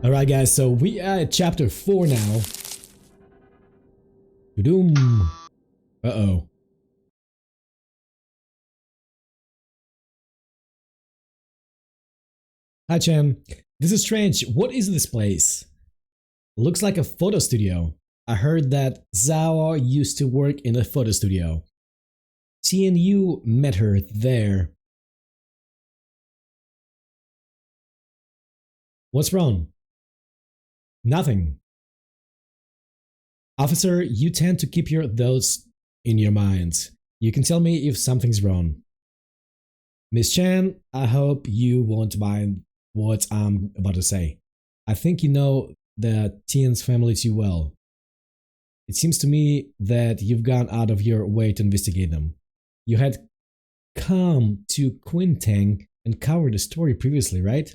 Alright guys, so we are at chapter 4 now. Doom. Uh-oh. Hi Chan. This is strange. What is this place? Looks like a photo studio. I heard that Zhao used to work in a photo studio. T and you met her there. What's wrong? Nothing. Officer, you tend to keep your thoughts in your mind. You can tell me if something's wrong. Miss Chan, I hope you won't mind what I'm about to say. I think you know the Tian's family too well. It seems to me that you've gone out of your way to investigate them. You had come to Quintang and covered the story previously, right?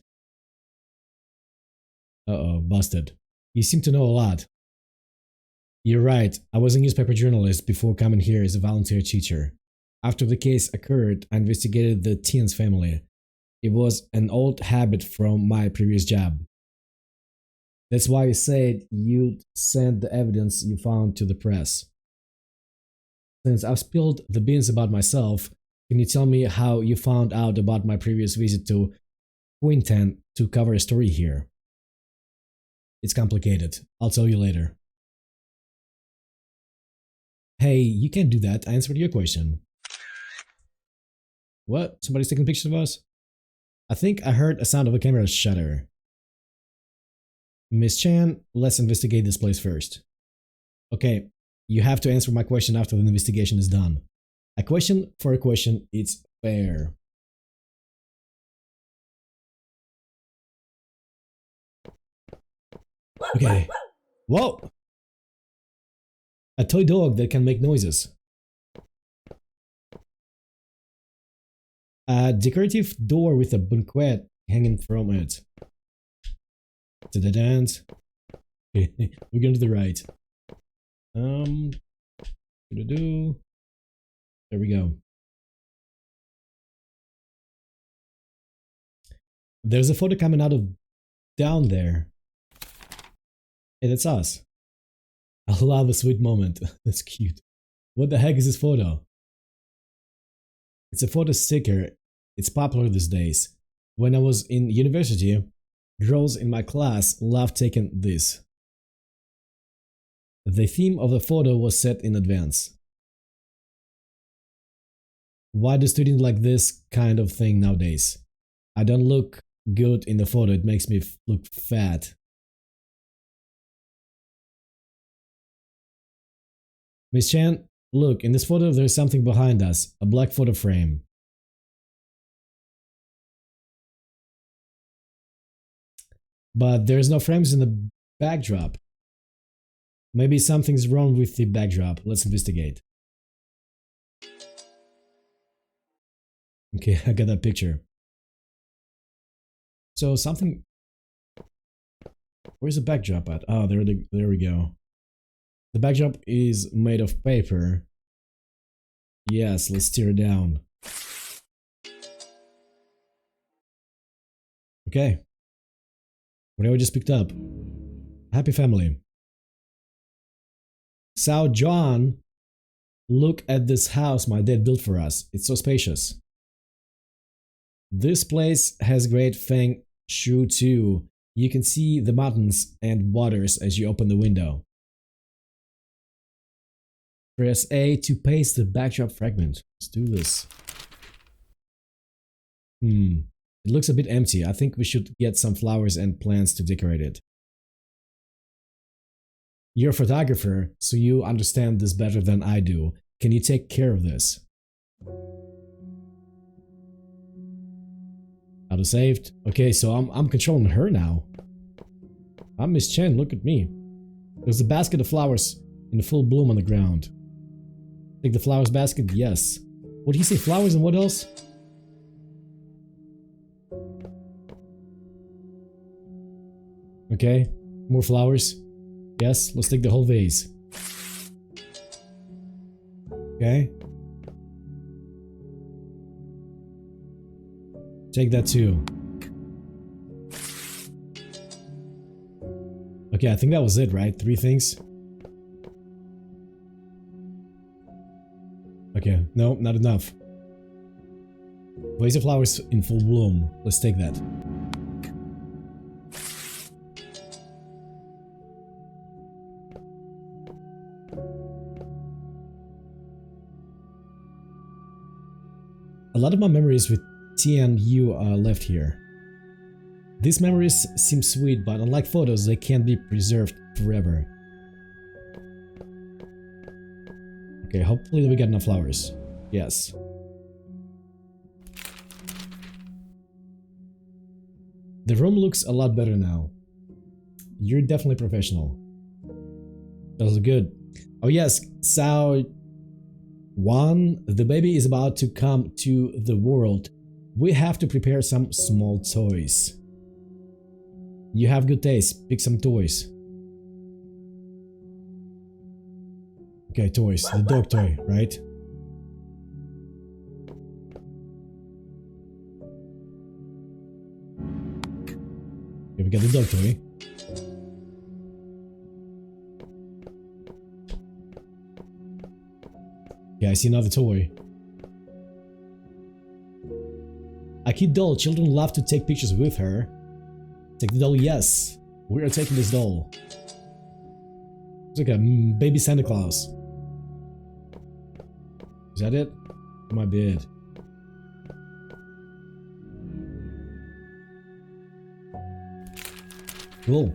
Uh-oh, busted. You seem to know a lot. You're right, I was a newspaper journalist before coming here as a volunteer teacher. After the case occurred, I investigated the Tian's family. It was an old habit from my previous job. That's why you said you'd send the evidence you found to the press. Since I've spilled the beans about myself, can you tell me how you found out about my previous visit to Quintan to cover a story here? It's complicated. I'll tell you later. Hey, you can't do that. I answered your question. What? Somebody's taking pictures of us? I think I heard a sound of a camera shutter. Miss Chan, let's investigate this place first. Okay, you have to answer my question after the investigation is done. A question for a question, it's fair. Okay. Whoa! A toy dog that can make noises. A decorative door with a banquet hanging from it. To the dance. We're going to the right. There we go. There's a photo coming out of down there. Hey, that's us. I love a sweet moment. That's cute. What the heck is this photo? It's a photo sticker. It's popular these days. When I was in university, girls in my class loved taking this. The theme of the photo was set in advance. Why do students like this kind of thing nowadays? I don't look good in the photo, it makes me look fat. Miss Chan, look, in this photo there's something behind us, a black photo frame. But there's no frames in the backdrop. Maybe something's wrong with the backdrop. Let's investigate. Okay, I got that picture. So something... Where's the backdrop at? Oh, there we go. The backdrop is made of paper. Yes, let's tear it down. Okay. Whatever I just picked up. Happy family. Sao John, look at this house my dad built for us. It's so spacious. This place has great feng shui too. You can see the mountains and waters as you open the window. Press A to paste the backdrop fragment. Let's do this. It looks a bit empty. I think we should get some flowers and plants to decorate it. You're a photographer, so you understand this better than I do. Can you take care of this? Auto saved. Okay, so I'm controlling her now. I'm Miss Chen, look at me. There's a basket of flowers in full bloom on the ground. Take the flowers basket? Yes. What did he say? Flowers and what else? Okay, more flowers. Yes, let's take the whole vase. Okay. Take that too. Okay, I think that was it, right? 3 things? Okay, no, not enough. Laser flowers in full bloom. Let's take that. A lot of my memories with T and U are left here. These memories seem sweet, but unlike photos, they can't be preserved forever. Okay, hopefully we get enough flowers. Yes. The room looks a lot better now. You're definitely professional. That was good. Oh yes, so 1. The baby is about to come to the world. We have to prepare some small toys. You have good taste. Pick some toys. Okay, toys. The dog toy, right? Okay, we got the dog toy. Yeah, I see another toy. A cute doll. Children love to take pictures with her. Take the doll, yes. We are taking this doll. It's like a baby Santa Claus. Is that it? That might be it. Cool.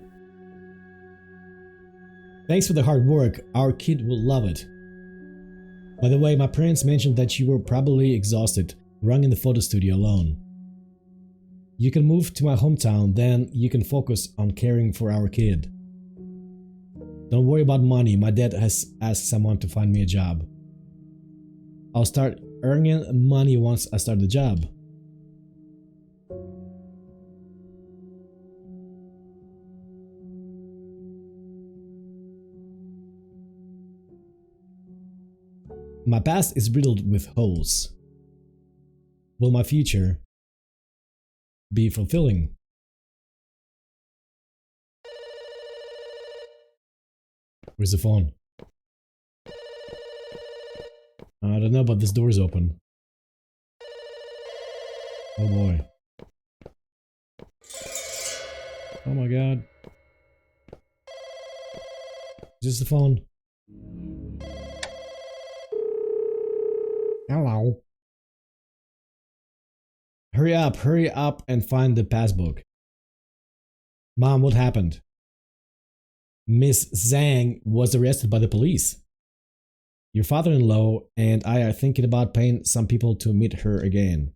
Thanks for the hard work. Our kid will love it. By the way, my parents mentioned that you were probably exhausted, running the photo studio alone. You can move to my hometown, then you can focus on caring for our kid. Don't worry about money, my dad has asked someone to find me a job. I'll start earning money once I start the job. My past is riddled with holes. Will my future be fulfilling? Where's the phone? I don't know, but this door is open. Oh boy. Oh my god. Is this the phone? Hello. Hurry up and find the passbook. Mom, what happened? Miss Zhang was arrested by the police. Your father-in-law and I are thinking about paying some people to meet her again.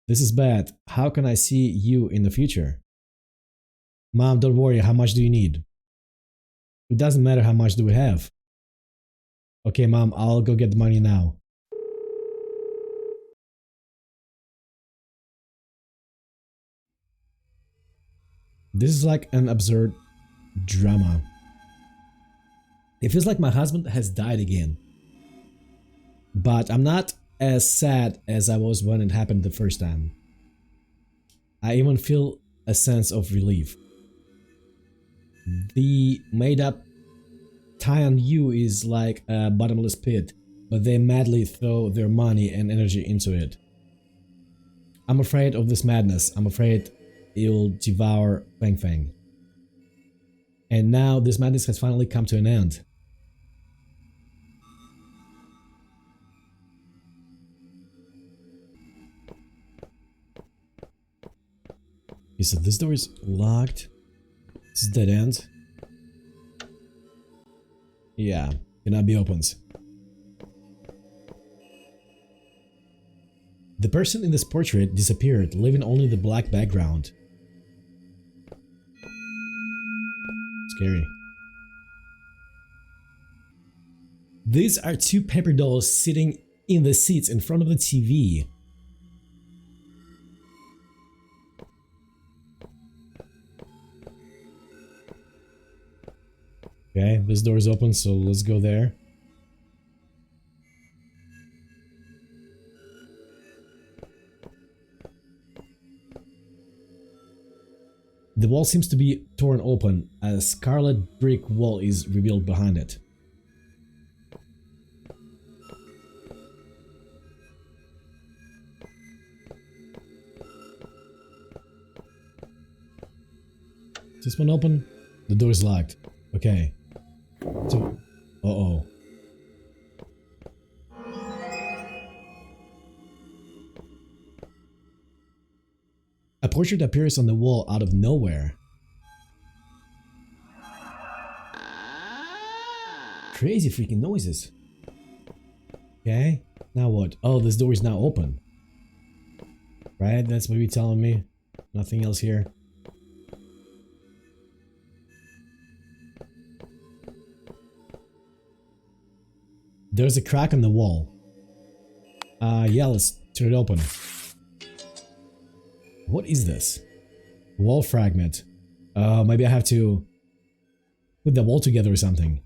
This is bad. How can I see you in the future? Mom, don't worry. How much do you need? It doesn't matter how much do we have. Okay, Mom, I'll go get the money now. This is like an absurd drama. It feels like my husband has died again. But I'm not as sad as I was when it happened the first time. I even feel a sense of relief. The made-up Tian Yu is like a bottomless pit, but they madly throw their money and energy into it. I'm afraid of this madness. I'm afraid it'll devour Feng Feng. And now this madness has finally come to an end. Okay, so this door is locked. This is dead end. Yeah, cannot be opened. The person in this portrait disappeared, leaving only the black background. Scary. These are 2 paper dolls sitting in the seats in front of the TV. Okay, this door is open, so let's go there. The wall seems to be torn open. A scarlet brick wall is revealed behind it. Is this one open? The door is locked. Okay. So, uh-oh. A portrait appears on the wall out of nowhere. Crazy freaking noises. Okay, now what? Oh, this door is now open. Right, that's what you're telling me. Nothing else here. There's a crack in the wall. Yeah, let's turn it open. What is this? Wall fragment. Maybe I have to put the wall together or something.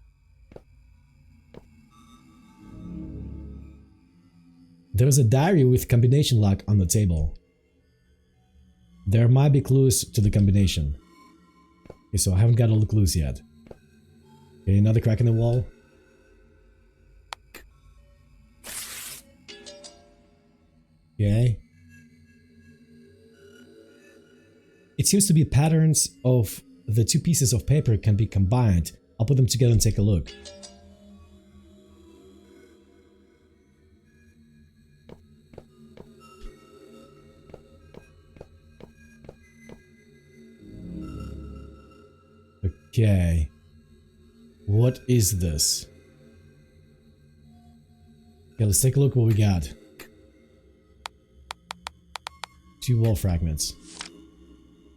There's a diary with combination lock on the table. There might be clues to the combination. Okay, so I haven't got all the clues yet. Okay, another crack in the wall. Okay. It seems to be patterns of the two pieces of paper can be combined. I'll put them together and take a look. Okay. What is this? Okay, let's take a look what we got. Two wall fragments.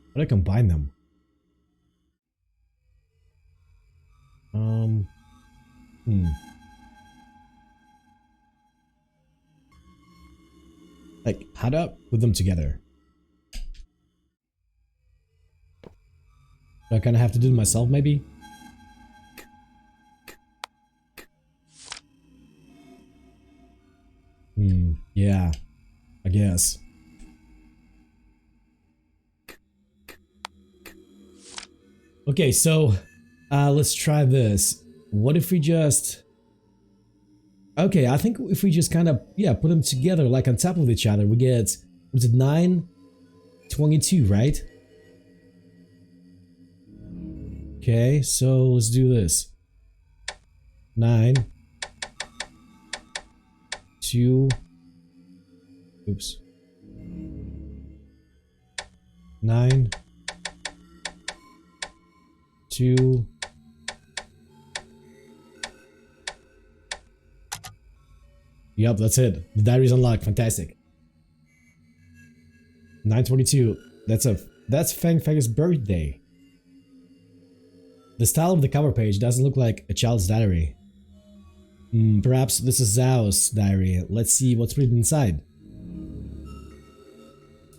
How do I combine them? Like, how do I put them together? Do I kind of have to do it myself, maybe? Yeah, I guess. Okay, so let's try this. What if we just... Okay, I think if we just kind of, yeah, put them together like on top of each other, we get, was it 9? 22, right? Okay, so let's do this. 9, 2, oops. 9, 2, yep, that's it. The diary's unlocked. Fantastic. 9/22. That's Feng Feng's birthday. The style of the cover page doesn't look like a child's diary. Perhaps this is Zhao's diary. Let's see what's written inside.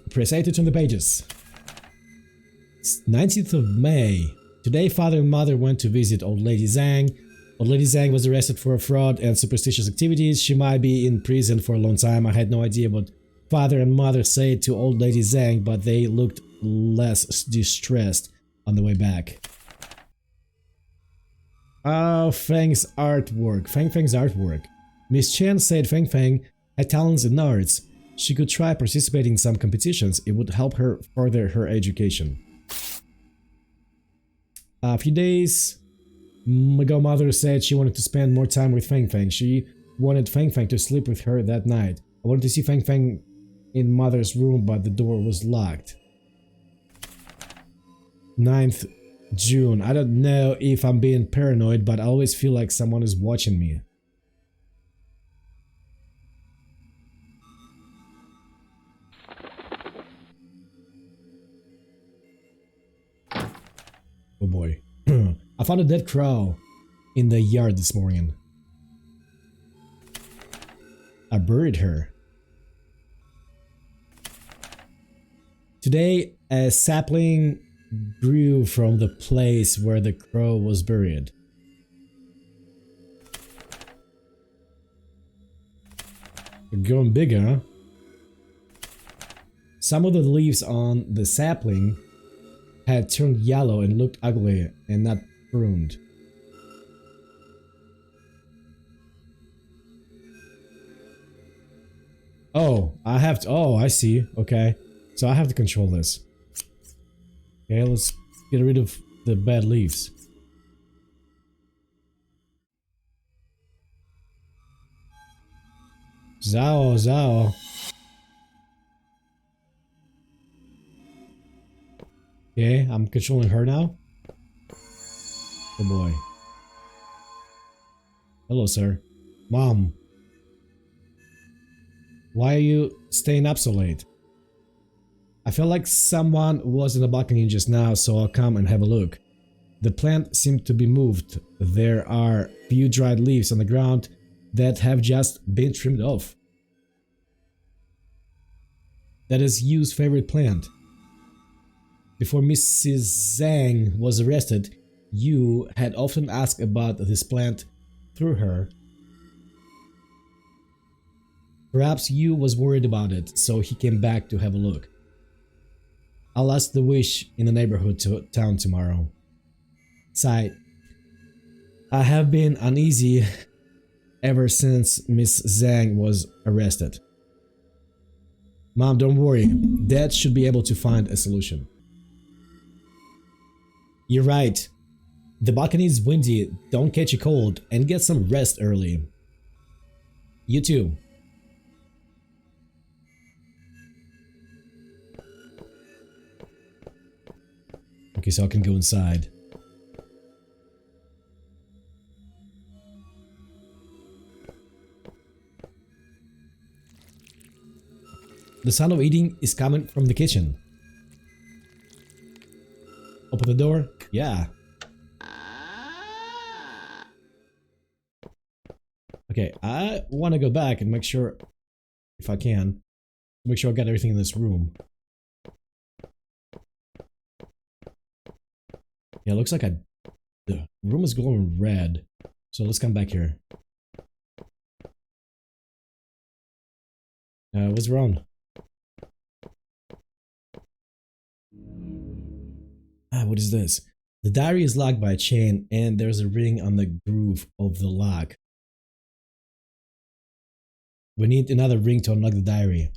Press A to turn the pages. It's 19th of May. Today, father and mother went to visit old lady Zhang. Old lady Zhang was arrested for fraud and superstitious activities. She might be in prison for a long time. I had no idea what father and mother said to old lady Zhang, but they looked less distressed on the way back. Oh, Feng's artwork. Feng's artwork. Miss Chen said Feng had talents in arts. She could try participating in some competitions. It would help her further her education. A few days ago, mother said she wanted to spend more time with Feng. She wanted Feng to sleep with her that night. I wanted to see Feng in mother's room, but the door was locked. 9th June. I don't know if I'm being paranoid, but I always feel like someone is watching me. Oh boy. I found a dead crow in the yard this morning. I buried her. Today, a sapling grew from the place where the crow was buried. They're growing bigger, huh? Some of the leaves on the sapling had turned yellow and looked ugly and not pruned. Oh, I have to. Oh, I see. Okay. So I have to control this. Okay, let's get rid of the bad leaves. Zao, Zao. Okay, I'm controlling her now. Oh boy. Hello, sir. Mom. Why are you staying up so late? I felt like someone was in the balcony just now, so I'll come and have a look. The plant seemed to be moved. There are few dried leaves on the ground that have just been trimmed off. That is Yu's favorite plant. Before Mrs. Zhang was arrested, Yu had often asked about this plant through her. Perhaps Yu was worried about it, so he came back to have a look. I'll ask the wish in the neighborhood town tomorrow. Sigh. I have been uneasy ever since Miss Zhang was arrested. Mom, don't worry. Dad should be able to find a solution. You're right. The balcony is windy. Don't catch a cold and get some rest early. You too. Okay, so I can go inside. The sound of eating is coming from the kitchen. Open the door. Yeah. Okay, I want to go back and make sure, if I can, make sure I got everything in this room. Yeah, it looks like the room is glowing red. So let's come back here. What's wrong? What is this? The diary is locked by a chain and there's a ring on the groove of the lock. We need another ring to unlock the diary.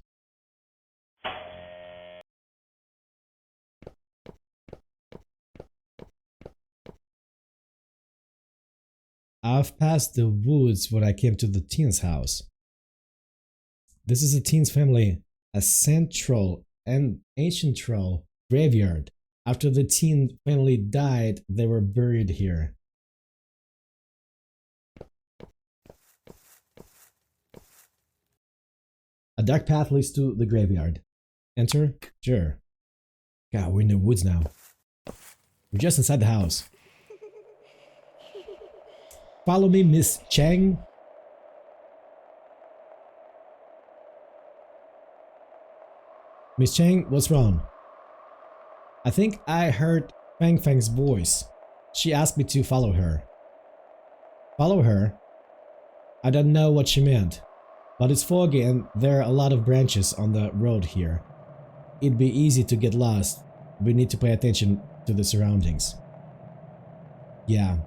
I've passed the woods when I came to the Tian's house. This is the Tian's family, a central and ancient troll graveyard. After the Tian family died, they were buried here. A dark path leads to the graveyard. Enter? Sure. God, we're in the woods now. We're just inside the house. Follow me, Miss Chang. Miss Chang, what's wrong? I think I heard Fang Fang's voice. She asked me to follow her. Follow her? I don't know what she meant, but it's foggy and there are a lot of branches on the road here. It'd be easy to get lost. We need to pay attention to the surroundings. Yeah.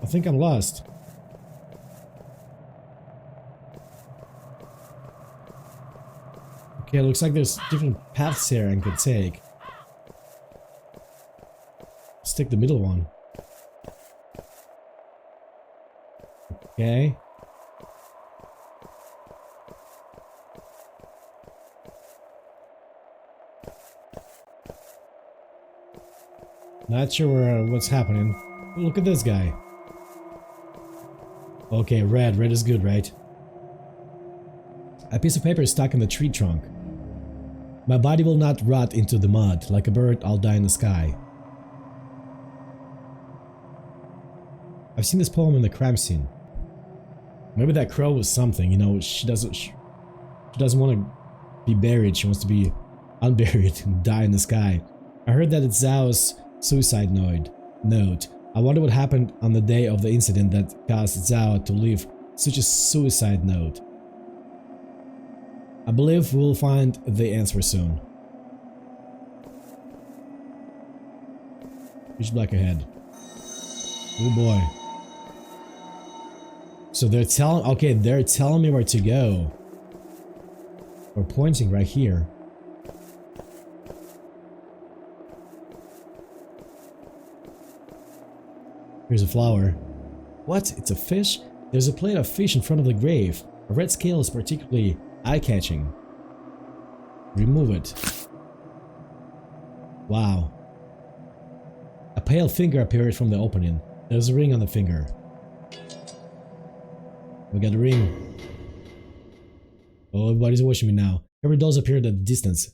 I think I'm lost. Okay, it looks like there's different paths here I can take. Let's take the middle one. Okay. Not sure what's happening. Look at this guy. Okay, red. Red is good, right? A piece of paper is stuck in the tree trunk. My body will not rot into the mud. Like a bird, I'll die in the sky. I've seen this poem in the crime scene. Maybe that crow was something, you know, she doesn't want to be buried, she wants to be unburied and die in the sky. I heard that it's Zhao's suicide note. I wonder what happened on the day of the incident that caused Zhao to leave Such a suicide note. I believe we'll find the answer soon. Pitch black ahead. Oh boy. So they're telling, okay, they're telling me where to go. We're pointing right here. Here's a flower. What? It's a fish? There's a plate of fish in front of the grave. A red scale is particularly eye-catching. Remove it. Wow. A pale finger appeared from the opening. There's a ring on the finger. We got a ring. Oh, everybody's watching me now. Every dolls appear at a distance.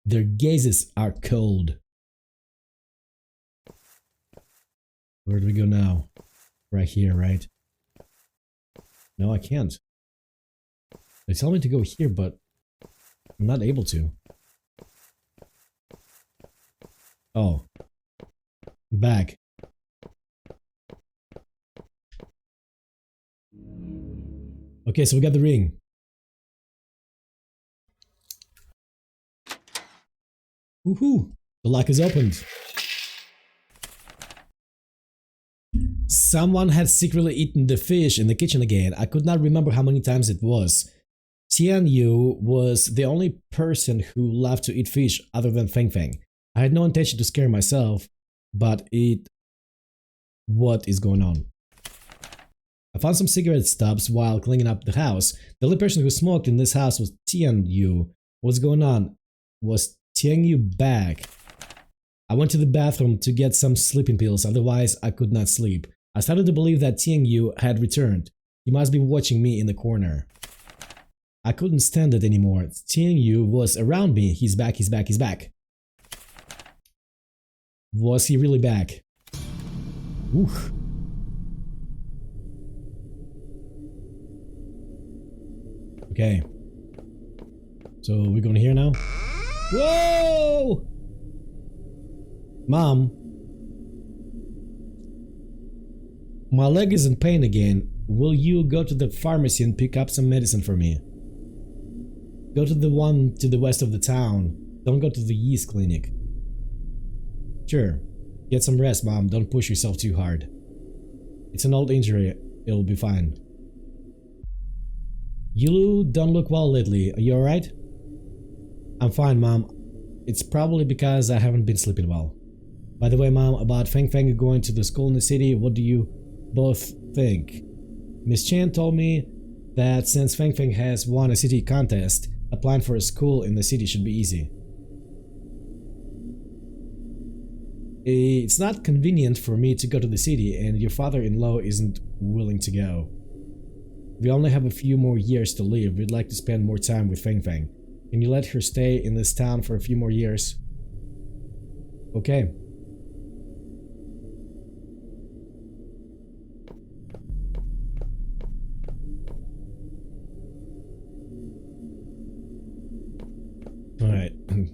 Their gazes are cold. Where do we go now? Right here, right? No, I can't. They tell me to go here, but I'm not able to. Oh. Back. Okay, so we got the ring. Woohoo! The lock is opened. Someone had secretly eaten the fish in the kitchen again. I could not remember how many times it was. Tian Yu was the only person who loved to eat fish other than Feng Feng. I had no intention to scare myself, but what is going on? I found some cigarette stubs while cleaning up the house. The only person who smoked in this house was Tian Yu. What's going on? Was Tian Yu back? I went to the bathroom to get some sleeping pills, otherwise I could not sleep. I started to believe that Tian Yu had returned. He must be watching me in the corner. I couldn't stand it anymore. Tian Yu was around me. He's back, he's back, he's back. Was he really back? Oof. Okay. So we're going here now? Whoa! Mom. My leg is in pain again. Will you go to the pharmacy and pick up some medicine for me? Go to the one to the west of the town. Don't go to the yeast clinic. Sure. Get some rest, Mom. Don't push yourself too hard. It's an old injury. It'll be fine. You don't look well lately. Are you alright? I'm fine, Mom. It's probably because I haven't been sleeping well. By the way, Mom, about Feng Feng going to the school in the city, what do you both think? Miss Chen told me that since Feng Feng has won a city contest, applying for a school in the city should be easy. It's not convenient for me to go to the city, and your father-in-law isn't willing to go. We only have a few more years to live. We'd like to spend more time with Feng Feng. Can you let her stay in this town for a few more years? Okay. Alright,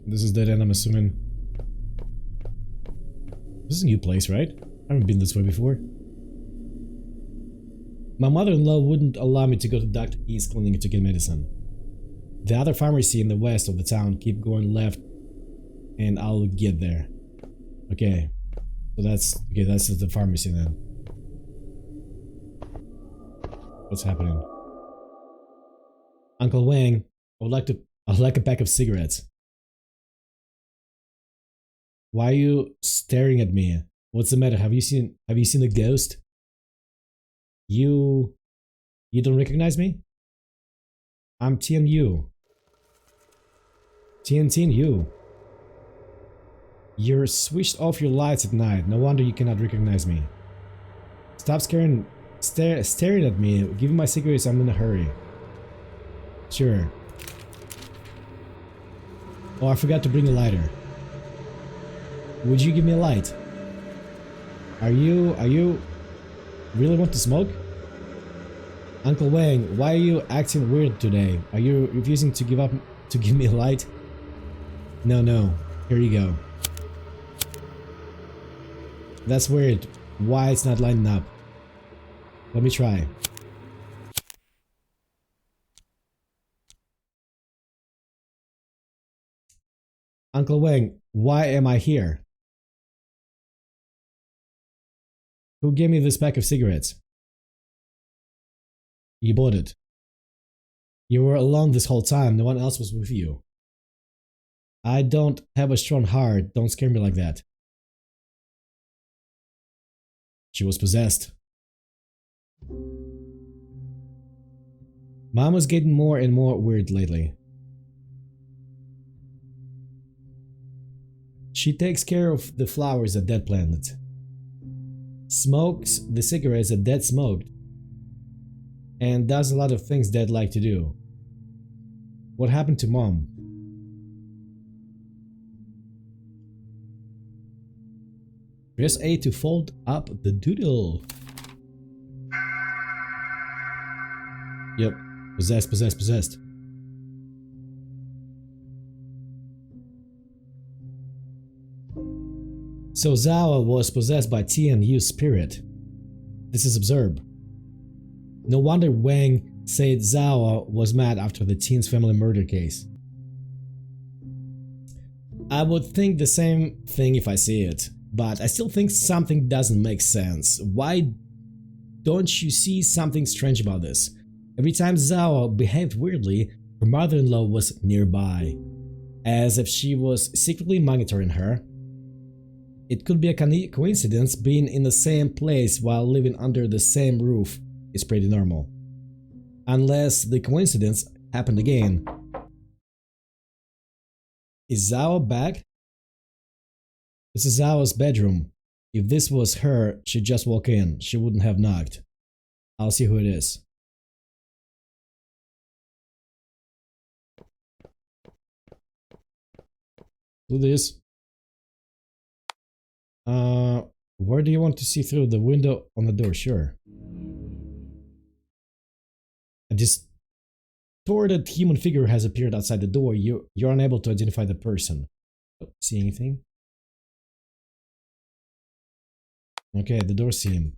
this is dead end, I'm assuming. This is a new place, right? I haven't been this way before. My mother-in-law wouldn't allow me to go to Dr. E's clinic to get medicine. The other pharmacy in the west of the town, keep going left and I'll get there. Okay. So that's the pharmacy then. What's happening? Uncle Wang, I'd like a pack of cigarettes. Why are you staring at me? What's the matter? Have you seen a ghost? You don't recognize me? I'm Tian Yu. Tian Yu. You're switched off your lights at night. No wonder you cannot recognize me. Stop staring at me. Give me my cigarettes. I'm in a hurry. Sure. Oh, I forgot to bring a lighter. Would you give me a light? Are you really want to smoke? Uncle Wang, why are you acting weird today? Are you refusing to give me a light? No. Here you go. That's weird. Why it's not lighting up? Let me try. Uncle Wang, why am I here? Who gave me this pack of cigarettes? You bought it. You were alone this whole time, no one else was with you. I don't have a strong heart, don't scare me like that. She was possessed. Mom was getting more and more weird lately. She takes care of the flowers that Dad planted. Smokes the cigarettes that Dad smoked. And does a lot of things Dad liked to do. What happened to Mom? Press A to fold up the doodle. Yep. Possessed, possessed, possessed. So Zawa was possessed by Tian Yu's spirit. This is absurd. No wonder Wang said Zawa was mad after the Tian's family murder case. I would think the same thing if I see it, but I still think something doesn't make sense. Why don't you see something strange about this? Every time Zawa behaved weirdly, her mother-in-law was nearby, as if she was secretly monitoring her. It could be a coincidence. Being in the same place while living under the same roof is pretty normal. Unless the coincidence happened again. Is Zawa back? This is Zawa's bedroom. If this was her, she'd just walk in. She wouldn't have knocked. I'll see who it is. Who this? Where do you want to see through? The window on the door? Sure. A distorted human figure has appeared outside the door. You're unable to identify the person. Oh, see anything? Okay, the door seam.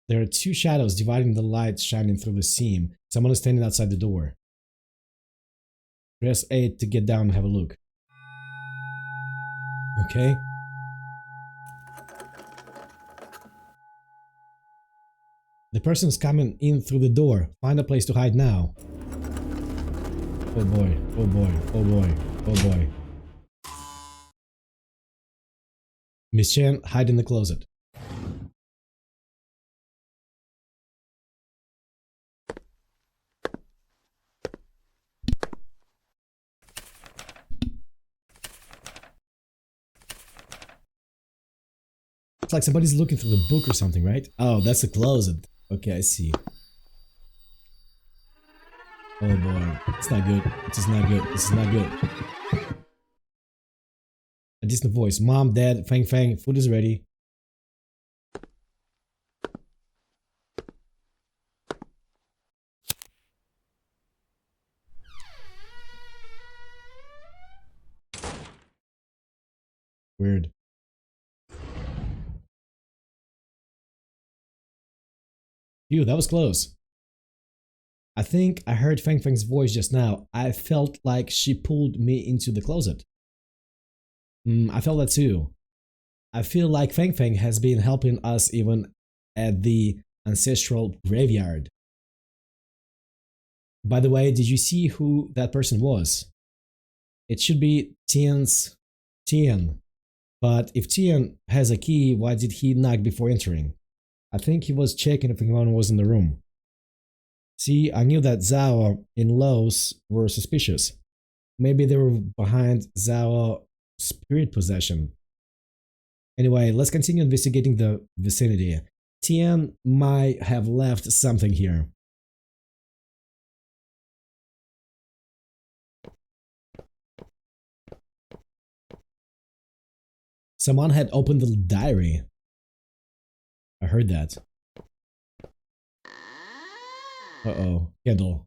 There are two shadows dividing the light shining through the seam. Someone is standing outside the door. Press A to get down and have a look. Okay. The person is coming in through the door. Find a place to hide now. Oh boy, oh boy, oh boy, oh boy. Miss Chen, hide in the closet. It's like somebody's looking through the book or something, right? Oh, that's the closet. Okay, I see. Oh boy, it's not good. This is not good. This is not good. A distant voice. Mom, Dad, Fang Fang, food is ready. Weird. Phew, that was close. I think I heard Fang Fang's voice just now. I felt like she pulled me into the closet. I felt that too. I feel like Fang Fang has been helping us even at the ancestral graveyard. By the way, did you see who that person was? It should be Tian's Tian. But if Tian has a key, why did he knock before entering? I think he was checking if anyone was in the room. See, I knew that Zawa in-laws were suspicious. Maybe they were behind Zawa spirit possession. Anyway, let's continue investigating the vicinity. Tian might have left something here. Someone had opened the diary. I heard that. Uh-oh. Candle.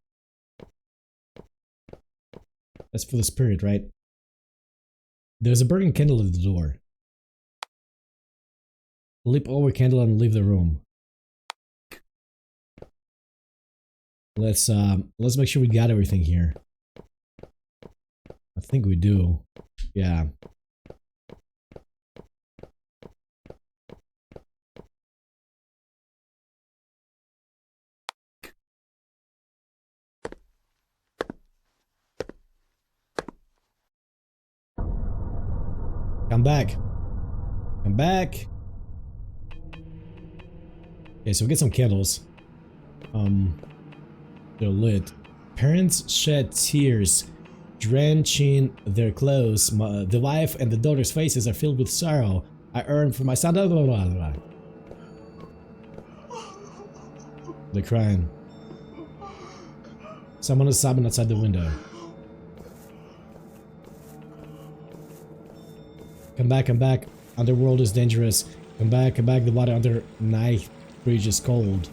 That's for the spirit, right? There's a burning candle at the door. Leap over candle and leave the room. Let's make sure we got everything here. I think we do. Yeah. Come back. Come back. Okay, so we get some candles. They're lit. Parents shed tears, drenching their clothes. The wife and the daughter's faces are filled with sorrow. I earned for my son. Blah, blah, blah, blah. They're crying. Someone is sobbing outside the window. Come back, come back. Underworld is dangerous. Come back, come back. The water under night bridge is cold.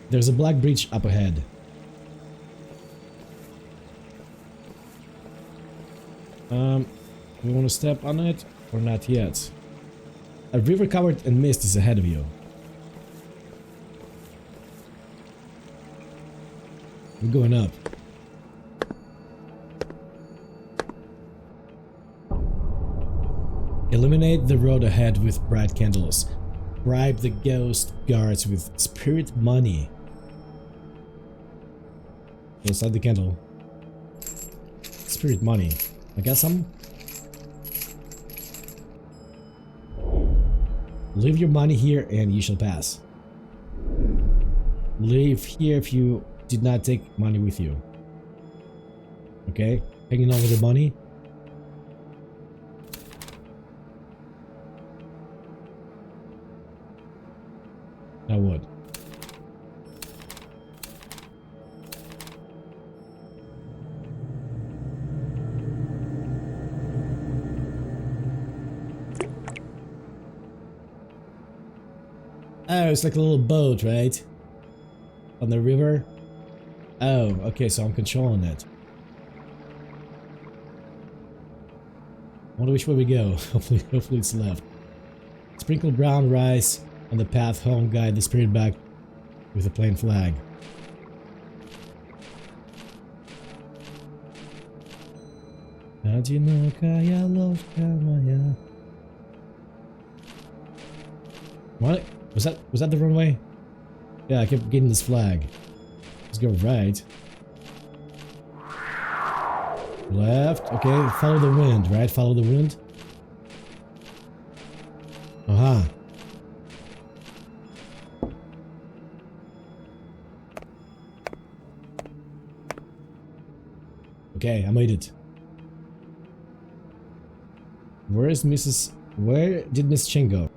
There's a black breach up ahead. We want to step on it or not yet? A river covered in mist is ahead of you. We're going up. Illuminate the road ahead with bright candles. Bribe the ghost guards with spirit money. Inside the candle. Spirit money. I got some? Leave your money here and you shall pass. Leave here if you did not take money with you. Okay? Hanging on with the money. Now what? Oh, it's like a little boat, right? On the river? Oh, okay, so I'm controlling it. I wonder which way we go. Hopefully it's left. Sprinkle brown rice on the path home, guide the spirit back with a plain flag. What? Was that the wrong way? Yeah, I kept getting this flag. Let's go right. Left. Okay, follow the wind, right? Follow the wind. Aha. Okay, I made it. Where did Miss Cheng go?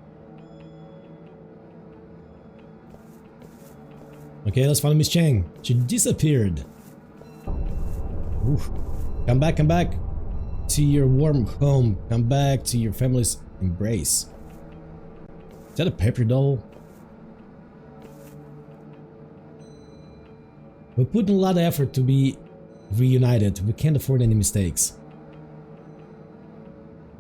Okay, let's follow Miss Cheng. She disappeared. Oof. Come back to your warm home. Come back to your family's embrace. Is that a paper doll? We put in a lot of effort to be reunited. We can't afford any mistakes.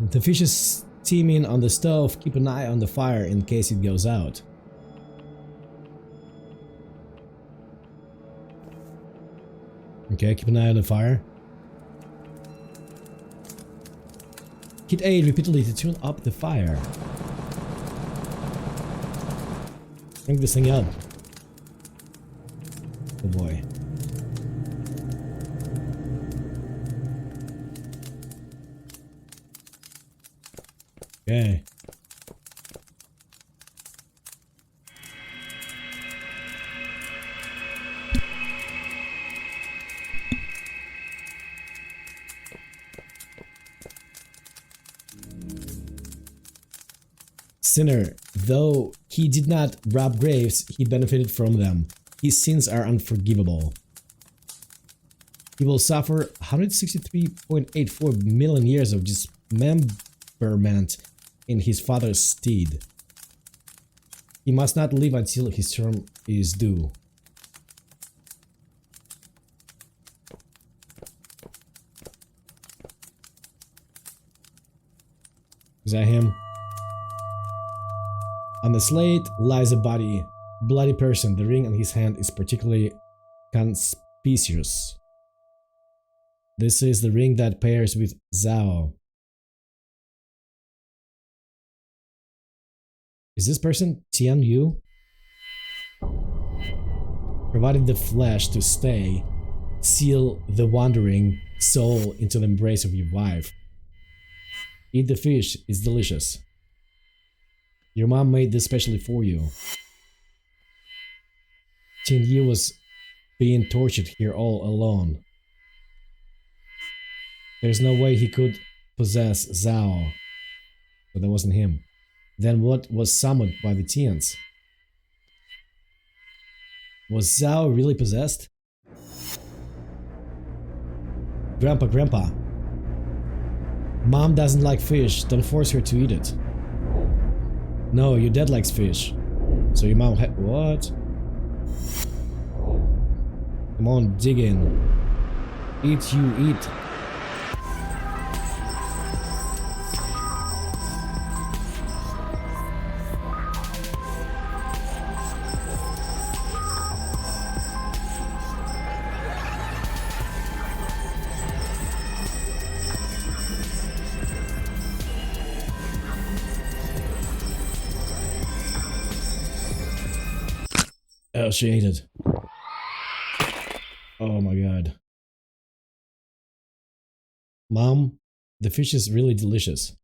The fish is steaming on the stove. Keep an eye on the fire in case it goes out. Okay, keep an eye on the fire. Hit A repeatedly to tune up the fire. Bring this thing up. Oh boy. Okay. Sinner, though he did not rob graves, he benefited from them. His sins are unforgivable. He will suffer 163.84 million years of dismemberment in his father's stead. He must not live until his term is due. Is that him? On the slate lies a bloody person. The ring on his hand is particularly conspicuous. Perseus. This is the ring that pairs with Zhao. Is this person Tian Yu? Provided the flesh to stay, seal the wandering soul into the embrace of your wife. Eat the fish, it's delicious. Your mom made this specially for you. Tian Yu was being tortured here all alone. There's no way he could possess Zhao, but that wasn't him. Then what was summoned by the Tians? Was Zhao really possessed? Grandpa. Mom doesn't like fish, don't force her to eat it. No, your dad likes fish. So your mom had what? Come on, dig in. Eat, you eat. Oh, she ate it. Oh my god. Mom, the fish is really delicious.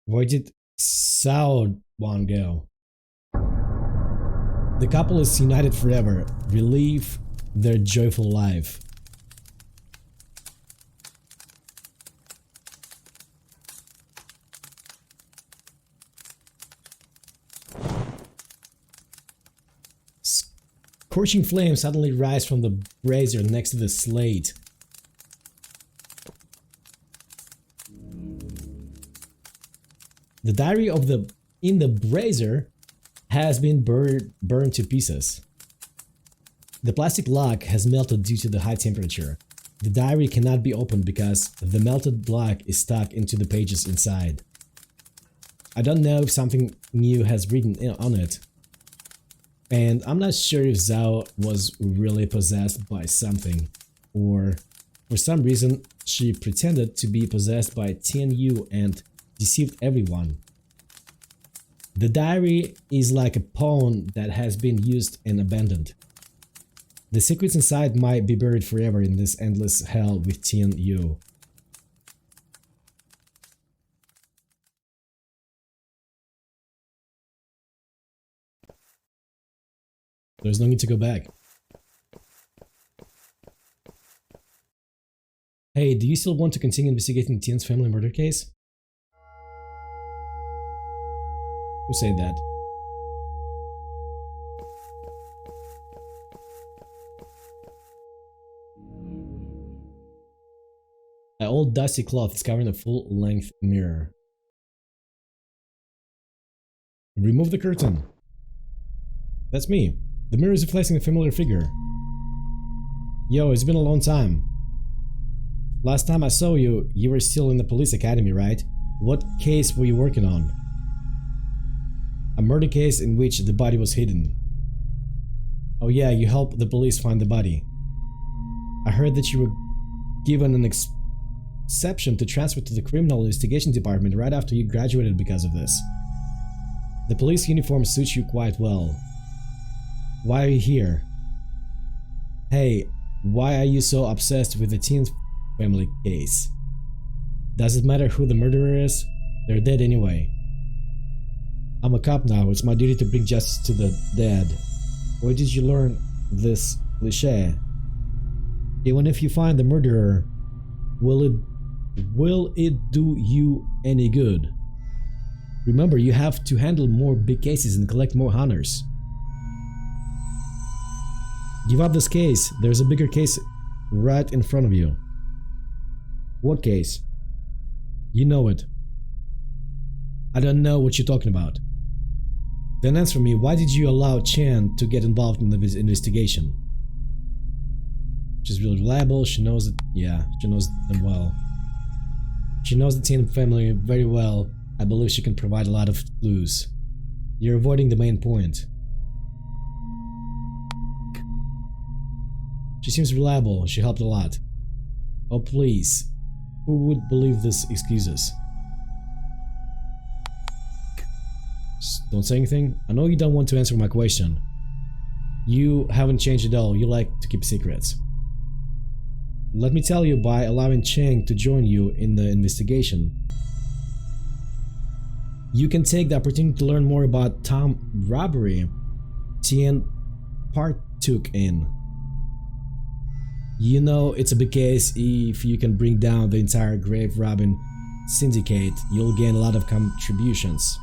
Where did Sao Wan go? The couple is united forever. Relive their joyful life. Scorching flames suddenly rise from the brazier next to the slate. The diary of in the brazier has been burned to pieces. The plastic lock has melted due to the high temperature. The diary cannot be opened because the melted block is stuck into the pages inside. I don't know if something new has written on it. And I'm not sure if Zhao was really possessed by something, or for some reason she pretended to be possessed by Tian Yu and deceived everyone. The diary is like a pawn that has been used and abandoned. The secrets inside might be buried forever in this endless hell with Tian Yu. There's no need to go back. Hey, do you still want to continue investigating Tian's family murder case? Who said that? An old dusty cloth is covering a full-length mirror. Remove the curtain. That's me. The mirror is reflecting a familiar figure. Yo, it's been a long time. Last time I saw you, you were still in the police academy, right? What case were you working on? A murder case in which the body was hidden. Oh yeah, you helped the police find the body. I heard that you were given an exception to transfer to the criminal investigation department right after you graduated because of this. The police uniform suits you quite well. Why are you here? Hey, why are you so obsessed with the Tian family case? Does it matter who the murderer is? They're dead anyway. I'm a cop now, it's my duty to bring justice to the dead. Where did you learn this cliché? Even if you find the murderer, will it do you any good? Remember, you have to handle more big cases and collect more honors. Give up this case, there's a bigger case right in front of you. What case? You know it. I don't know what you're talking about. Then answer me, why did you allow Chen to get involved in the investigation? She's really reliable, she knows it, yeah, she knows them well. She knows the Tian family very well. I believe she can provide a lot of clues. You're avoiding the main point. She seems reliable. She helped a lot. Oh, please. Who would believe these excuses? Don't say anything. I know you don't want to answer my question. You haven't changed at all. You like to keep secrets. Let me tell you, by allowing Cheng to join you in the investigation, you can take the opportunity to learn more about Tom robbery Tian partook in. You know it's a big case. If you can bring down the entire grave robbing syndicate, you'll gain a lot of contributions.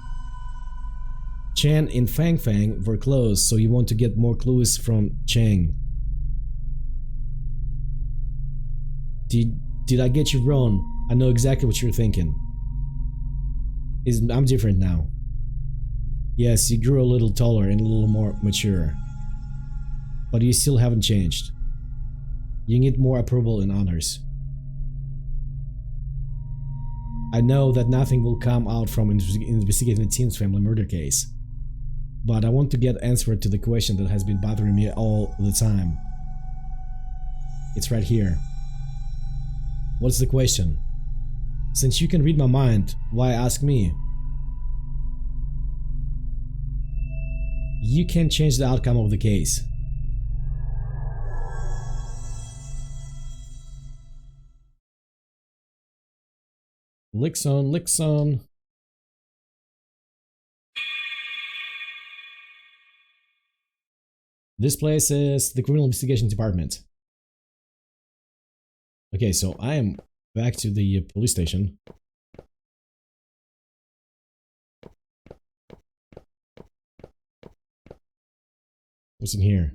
Chen and Fang Fang were close, so you want to get more clues from Cheng. Did I get you wrong? I know exactly what you're thinking. I'm different now. Yes, you grew a little taller and a little more mature. But you still haven't changed. You need more approval and honors. I know that nothing will come out from investigating the Tian's family murder case. But I want to get answer to the question that has been bothering me all the time. It's right here. What's the question? Since you can read my mind, why ask me? You can change the outcome of the case. Lixon, Lixon. This place is the Criminal Investigation Department. Okay, so I am back to the police station. What's in here?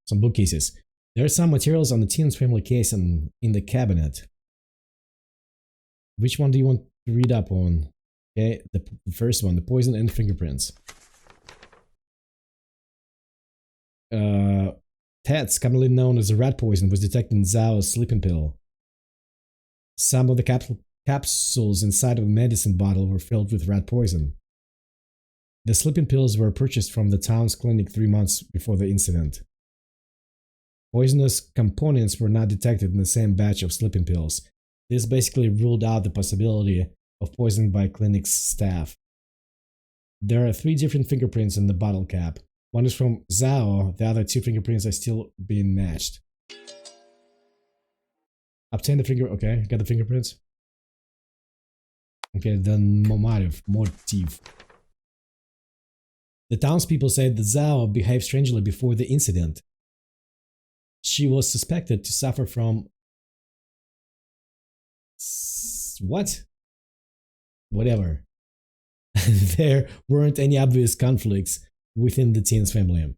Some bookcases. There are some materials on the Tian's family case and in the cabinet. Which one do you want to read up on? Okay, the first one, the poison and fingerprints. Tats, commonly known as a rat poison, was detected in Zhao's sleeping pill. Some of the capsules inside of a medicine bottle were filled with rat poison. The sleeping pills were purchased from the town's clinic 3 months before the incident. Poisonous components were not detected in the same batch of sleeping pills. This basically ruled out the possibility of poisoning by clinic's staff. There are 3 different fingerprints in the bottle cap. One is from Zhao, the other 2 fingerprints are still being matched. Obtain the okay, got the fingerprints. Okay, then motive. The townspeople said that Zhao behaved strangely before the incident. She was suspected to suffer from... what? Whatever. There weren't any obvious conflicts within the Tian's family.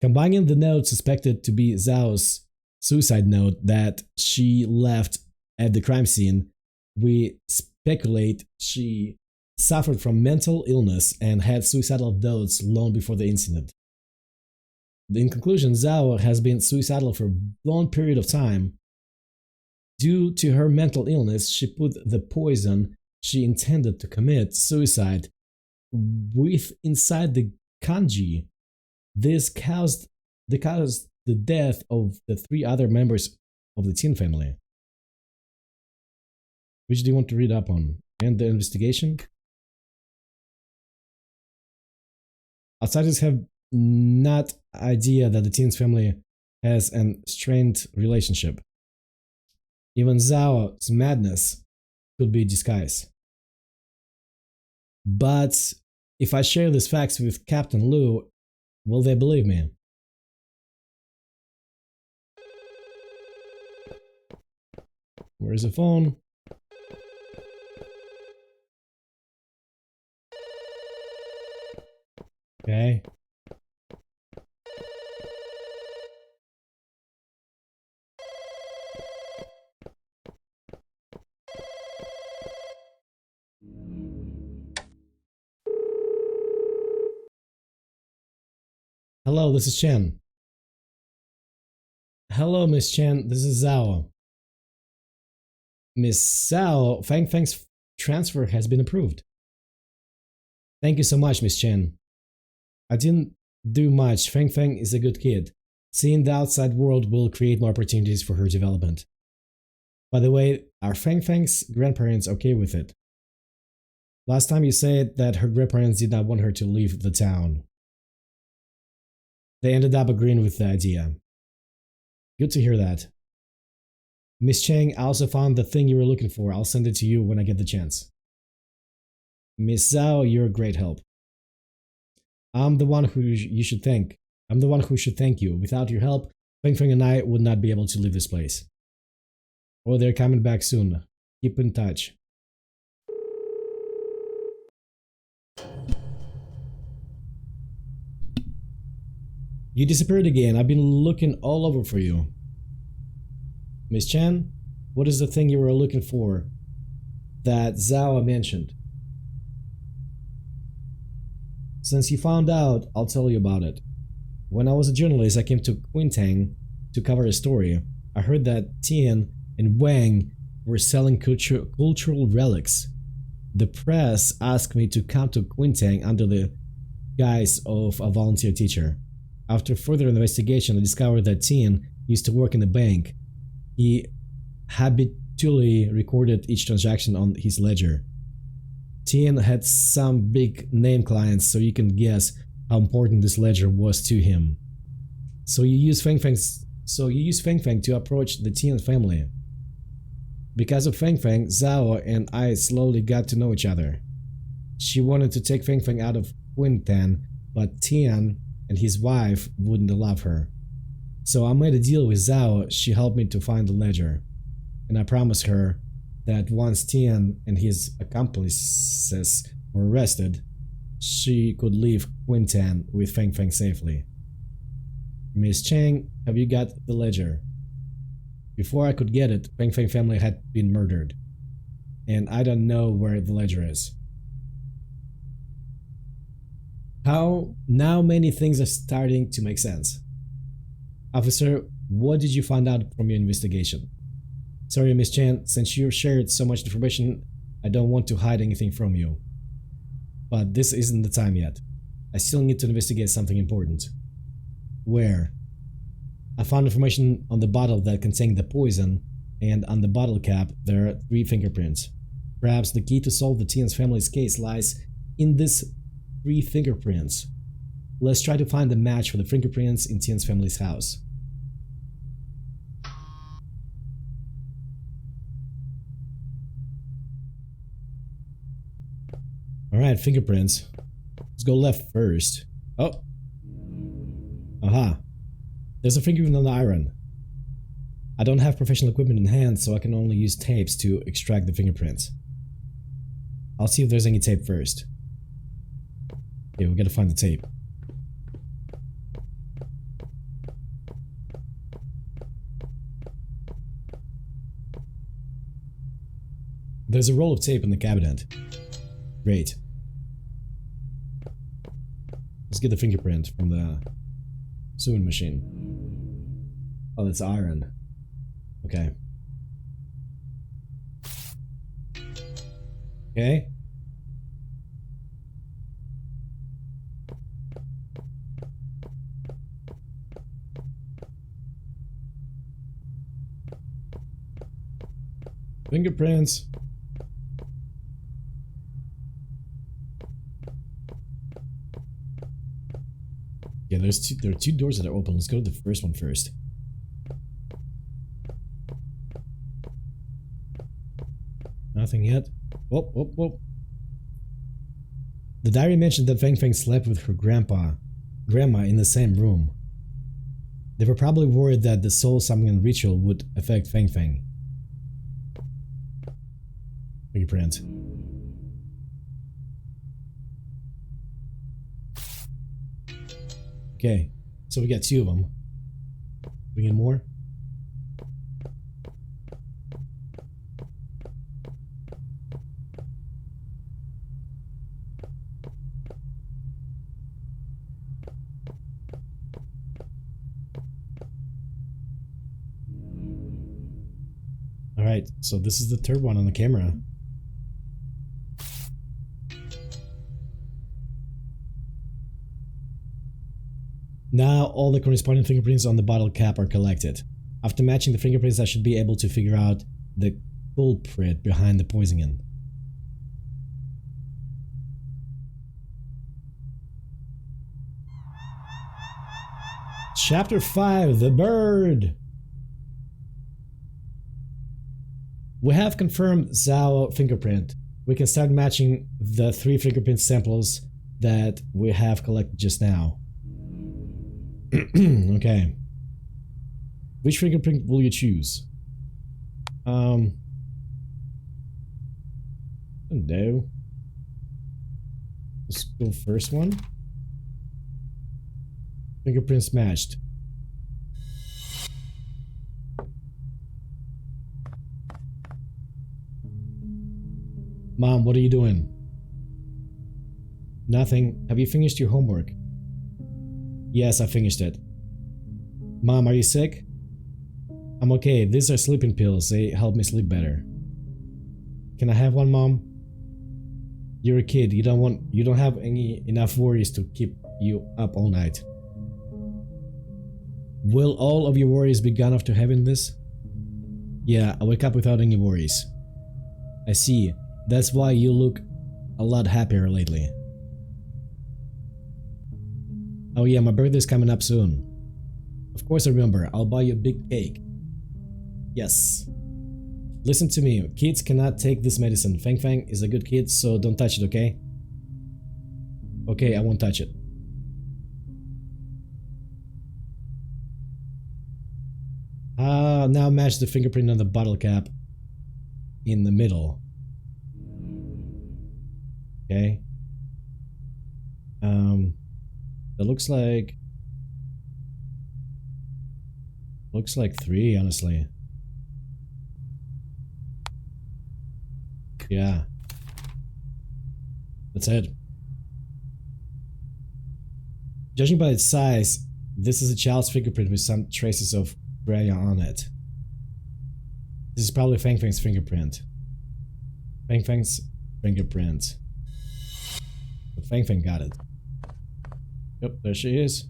Combining the note suspected to be Zhao's suicide note that she left at the crime scene, we speculate she suffered from mental illness and had suicidal thoughts long before the incident. In conclusion, Zhao has been suicidal for a long period of time. Due to her mental illness, she put the poison she intended to commit suicide with inside the kanji. This caused the death of the 3 other members of the Tian family. Which do you want to read up on? And the investigation? Outsiders have not idea that the Tian's family has an strained relationship. Even Zhao's madness could be disguised. But if I share these facts with Captain Lu, will they believe me? Where's the phone? Okay. Hello, this is Chen. Hello, Miss Chen. This is Zhao. Miss Zhao, Fang Fang's transfer has been approved. Thank you so much, Miss Chen. I didn't do much. Fang Fang is a good kid. Seeing the outside world will create more opportunities for her development. By the way, are Feng Feng's grandparents okay with it? Last time you said that her grandparents did not want her to leave the town. They ended up agreeing with the idea. Good to hear that. Miss Chang, I also found the thing you were looking for. I'll send it to you when I get the chance. Miss Zhao, you're a great help. I'm the one who should thank you. Without your help, Feng Feng and I would not be able to leave this place. Oh, they're coming back soon. Keep in touch. You disappeared again. I've been looking all over for you. Miss Chen, what is the thing you were looking for that Zhao mentioned? Since you found out, I'll tell you about it. When I was a journalist, I came to Quintang to cover a story. I heard that Tian and Wang were selling cultural relics. The press asked me to come to Quintang under the guise of a volunteer teacher. After further investigation, I discovered that Tian used to work in the bank. He habitually recorded each transaction on his ledger. Tian had some big name clients, so you can guess how important this ledger was to him. So you use Feng Feng to approach the Tian family. Because of Feng Feng, Zhao and I slowly got to know each other. She wanted to take Feng Feng out of Quintan, but Tian and his wife wouldn't allow her. So I made a deal with Zhao. She helped me to find the ledger, and I promised her that once Tian and his accomplices were arrested, she could leave Quintan with Feng Feng safely. Miss Chang, have you got the ledger? Before I could get it, Feng Feng family had been murdered, and I don't know where the ledger is. How now many things are starting to make sense. Officer, what did you find out from your investigation? Sorry, Miss Chan, since you shared so much information, I don't want to hide anything from you. But this isn't the time yet. I still need to investigate something important. Where? I found information on the bottle that contained the poison, and on the bottle cap there are 3 fingerprints. Perhaps the key to solve the Tian's family's case lies in these 3 fingerprints. Let's try to find a match for the fingerprints in Tian's family's house. Alright, fingerprints. Let's go left first. Oh. Aha. There's a fingerprint on the iron. I don't have professional equipment in hand, so I can only use tapes to extract the fingerprints. I'll see if there's any tape first. Okay, we gotta find the tape. There's a roll of tape in the cabinet. Great. Let's get the fingerprint from the sewing machine. Oh, that's iron. Okay. Okay. Fingerprints. Yeah, there are 2 doors that are open. Let's go to the first one first. Nothing yet. Whoop, whoop, whoop. The diary mentioned that Feng Feng slept with her grandma in the same room. They were probably worried that the soul summoning ritual would affect Feng Feng. Fingerprint. Okay, so we got 2 of them. We get more? Alright, so this is the 3rd one on the camera. Now all the corresponding fingerprints on the bottle cap are collected. After matching the fingerprints, I should be able to figure out the culprit behind the poisoning. Chapter 5: The Bird. We have confirmed Zhao fingerprint. We can start matching the 3 fingerprint samples that we have collected just now. Okay. Which fingerprint will you choose? No. Let's go first one. Fingerprints matched. Mom, what are you doing? Nothing. Have you finished your homework? Yes, I finished it. Mom, are you sick? I'm okay. These are sleeping pills. They help me sleep better. Can I have one, Mom? You're a kid. You don't have enough worries to keep you up all night. Will all of your worries be gone after having this? Yeah, I wake up without any worries. I see. That's why you look a lot happier lately. Oh yeah, my birthday's coming up soon. Of course I remember. I'll buy you a big cake. Yes. Listen to me. Kids cannot take this medicine. Fang Fang is a good kid, so don't touch it, okay? Okay, I won't touch it. Now match the fingerprint on the bottle cap in the middle. Okay. That looks like 3, honestly. Yeah. That's it. Judging by its size, this is a child's fingerprint with some traces of Freya on it. This is probably Fang Fang's fingerprint. Fang Fang's fingerprint. But Fang Fang got it. Yep, there she is.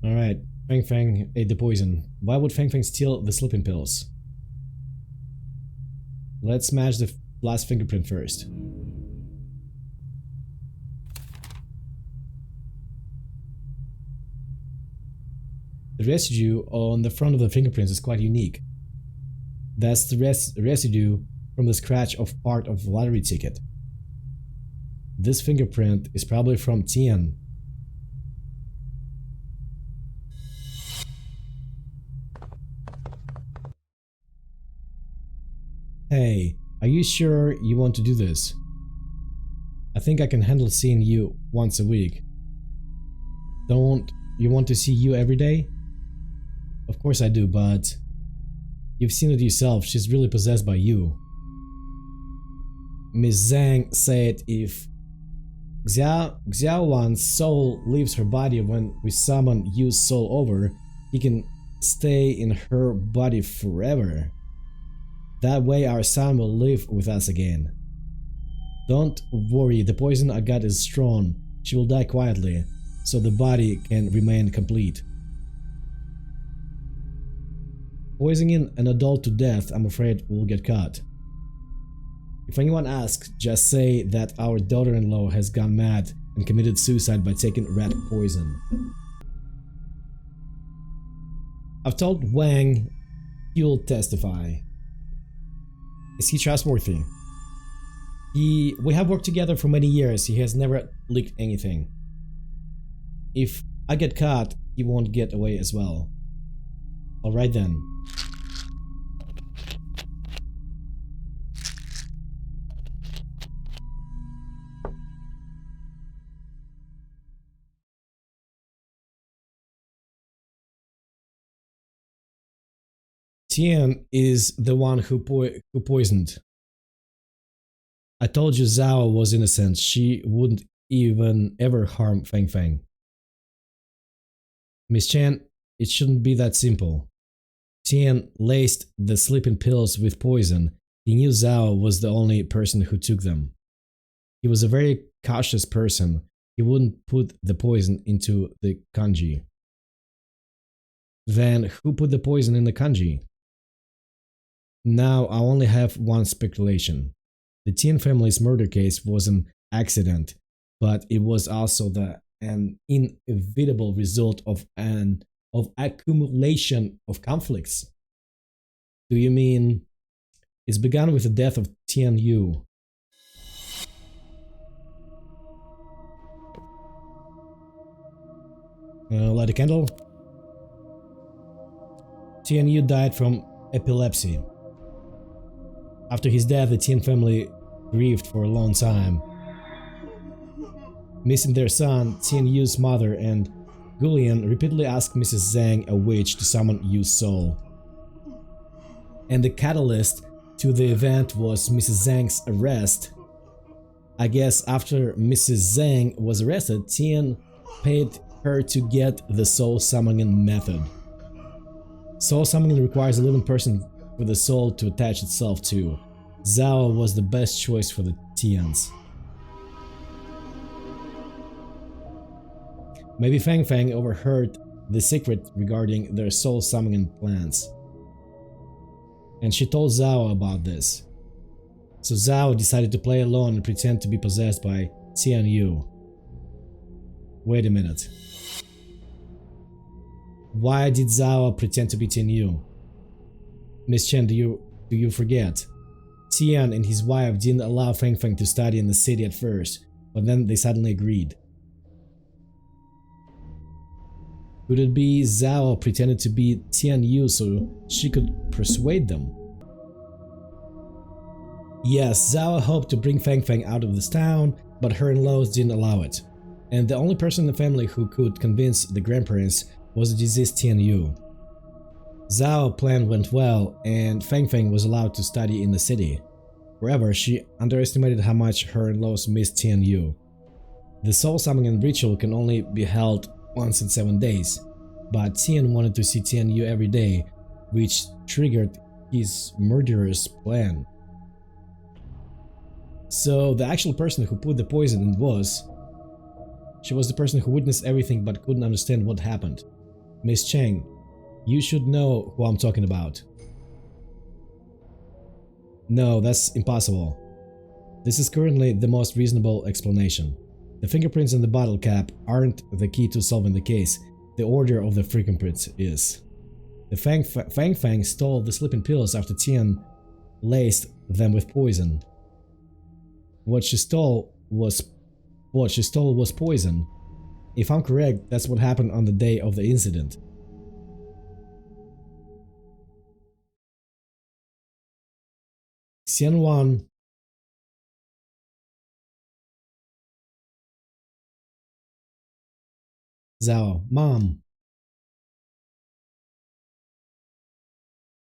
Alright, Fang Fang ate the poison. Why would Fang Fang steal the sleeping pills? Let's match the last fingerprint first. The residue on the front of the fingerprints is quite unique. That's the residue from the scratch of part of the lottery ticket. This fingerprint is probably from Tian. Hey, are you sure you want to do this? I think I can handle seeing you once a week. Don't you want to see you every day? Of course I do, but you've seen it yourself, she's really possessed by you. Miss Zhang said if Xiaowan's soul leaves her body when we summon Yu's soul over, he can stay in her body forever. That way our son will live with us again. Don't worry, the poison I got is strong. She will die quietly, so the body can remain complete. Poisoning an adult to death, I'm afraid, will get caught. If anyone asks, just say that our daughter-in-law has gone mad and committed suicide by taking rat poison. I've told Wang he'll testify. Is he trustworthy? We have worked together for many years. He has never leaked anything. If I get caught, he won't get away as well. Alright then. Tian is the one who poisoned. I told you Zhao was innocent. She wouldn't even ever harm Fang Fang. Miss Chen, it shouldn't be that simple. Tian laced the sleeping pills with poison. He knew Zhao was the only person who took them. He was a very cautious person. He wouldn't put the poison into the kanji. Then who put the poison in the kanji? Now I only have one speculation. The Tian family's murder case was an accident, but it was also an inevitable result of accumulation of conflicts. Do you mean it's begun with the death of Tian Yu? Light a candle. Tian Yu died from epilepsy. After his death, the Tian family grieved for a long time. Missing their son, Tian Yu's mother and Gulian repeatedly asked Mrs. Zhang, a witch, to summon Yu's soul. And the catalyst to the event was Mrs. Zhang's arrest. I guess after Mrs. Zhang was arrested, Tian paid her to get the soul summoning method. Soul summoning requires a living person with a soul to attach itself to. Zhao was the best choice for the Tians. Maybe Fang Fang overheard the secret regarding their soul summoning plans, and she told Zhao about this. So Zhao decided to play alone and pretend to be possessed by Tian Yu. Wait a minute. Why did Zhao pretend to be Tian Yu? Miss Chen, do you forget? Tian and his wife didn't allow Fang Fang to study in the city at first, but then they suddenly agreed. Could it be Zhao pretended to be Tian Yu so she could persuade them? Yes, Zhao hoped to bring Fang Fang out of this town, but her in-laws didn't allow it. And the only person in the family who could convince the grandparents was the deceased Tian Yu. Zhao's plan went well, and Fang Fang was allowed to study in the city. However, she underestimated how much her in-laws missed Tian Yu. The soul summoning ritual can only be held once in 7 days, but Tian wanted to see Tian Yu every day, which triggered his murderous plan. So the actual person who put the poison in she was the person who witnessed everything but couldn't understand what happened. Miss Cheng, you should know who I'm talking about. No, that's impossible. This is currently the most reasonable explanation. The fingerprints in the bottle cap aren't the key to solving the case. The order of the fingerprints is. The Fang Fang stole the sleeping pills after Tian laced them with poison. What she stole was poison. If I'm correct, that's what happened on the day of the incident. Xianwan. Zhao, Mom.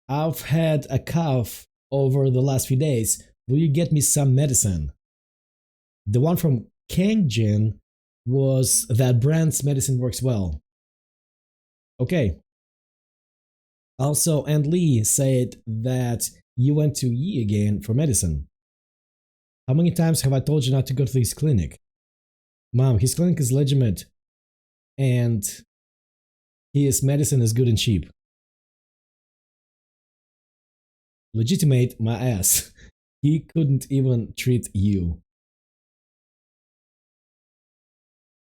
I've had a cough over the last few days. Will you get me some medicine? The one from Kangjin was that brand's medicine works well. Okay. Also, Aunt Lee said that you went to Yi again for medicine. How many times have I told you not to go to his clinic? Mom, his clinic is legitimate, and his medicine is good and cheap. Legitimate my ass. He couldn't even treat you.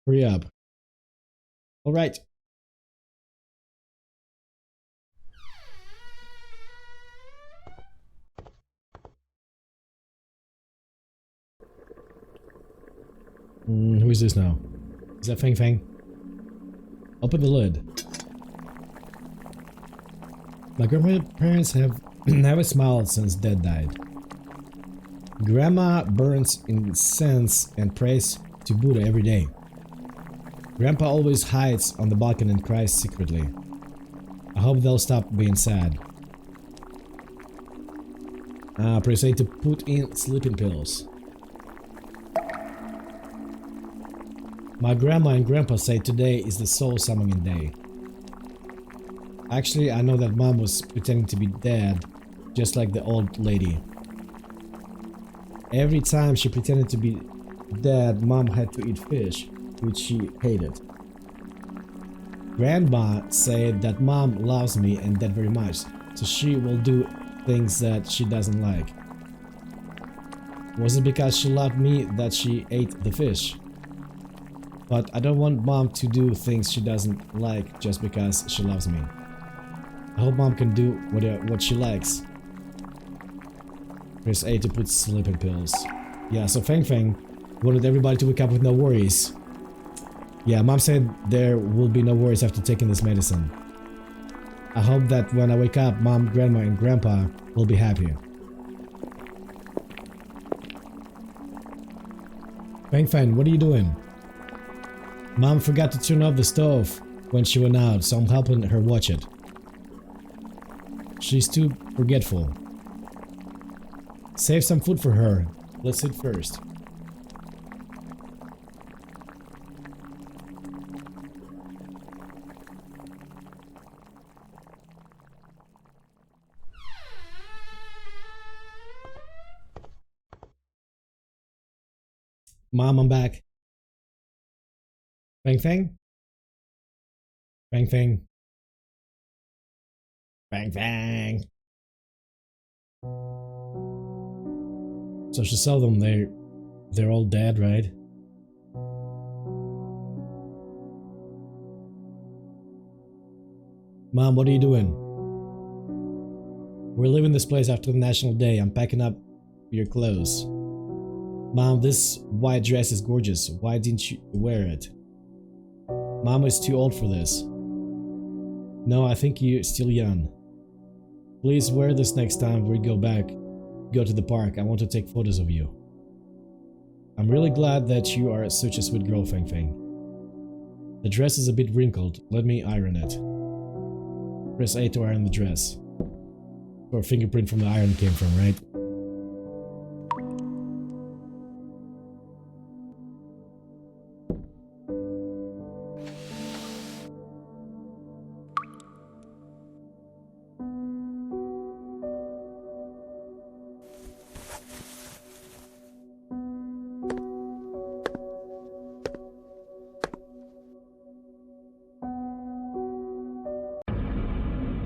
Hurry up. Alright. Who is this now? Is that Fang Fang? Open the lid. My grandparents have never smiled since Dad died. Grandma burns incense and prays to Buddha every day. Grandpa always hides on the balcony and cries secretly. I hope they'll stop being sad. Proceed to put in sleeping pills. My grandma and grandpa say today is the soul summoning day. Actually, I know that mom was pretending to be dead, just like the old lady. Every time she pretended to be dead, mom had to eat fish, which she hated. Grandma said that mom loves me and that very much, so she will do things that she doesn't like. Was it because she loved me that she ate the fish? But I don't want mom to do things she doesn't like just because she loves me. I hope mom can do what she likes. Press A to put sleeping pills. Yeah, so Feng Feng wanted everybody to wake up with no worries. Yeah, mom said there will be no worries after taking this medicine. I hope that when I wake up, mom, grandma, and grandpa will be happy. Feng Feng, what are you doing? Mom forgot to turn off the stove when she went out, so I'm helping her watch it. She's too forgetful. Save some food for her. Let's eat first. Mom, I'm back. Feng Feng? Feng Feng. Feng Feng. So she saw them, they're all dead, right? Mom, what are you doing? We're leaving this place after the National Day. I'm packing up your clothes. Mom, this white dress is gorgeous. Why didn't you wear it? Mom is too old for this. No, I think you're still young. Please wear this next time we go to the park. I want to take photos of you. I'm really glad that you are such a sweet girl, Feng Feng. The dress is a bit wrinkled. Let me iron it. Press A to iron the dress. Where fingerprint from the iron came from, right?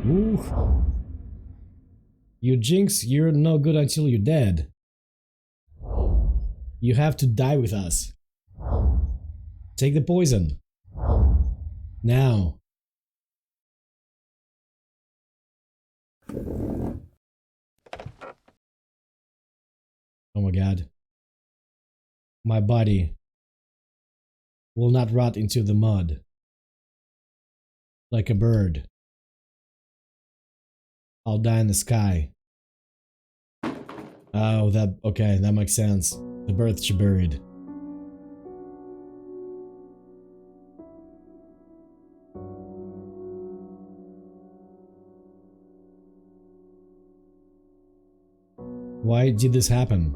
Ooh. You Jinx, you're no good until you're dead. You have to die with us. Take the poison. Now. Oh my god. My body will not rot into the mud. Like a bird. I'll die in the sky. Oh, okay, that makes sense. The bird she buried. Why did this happen?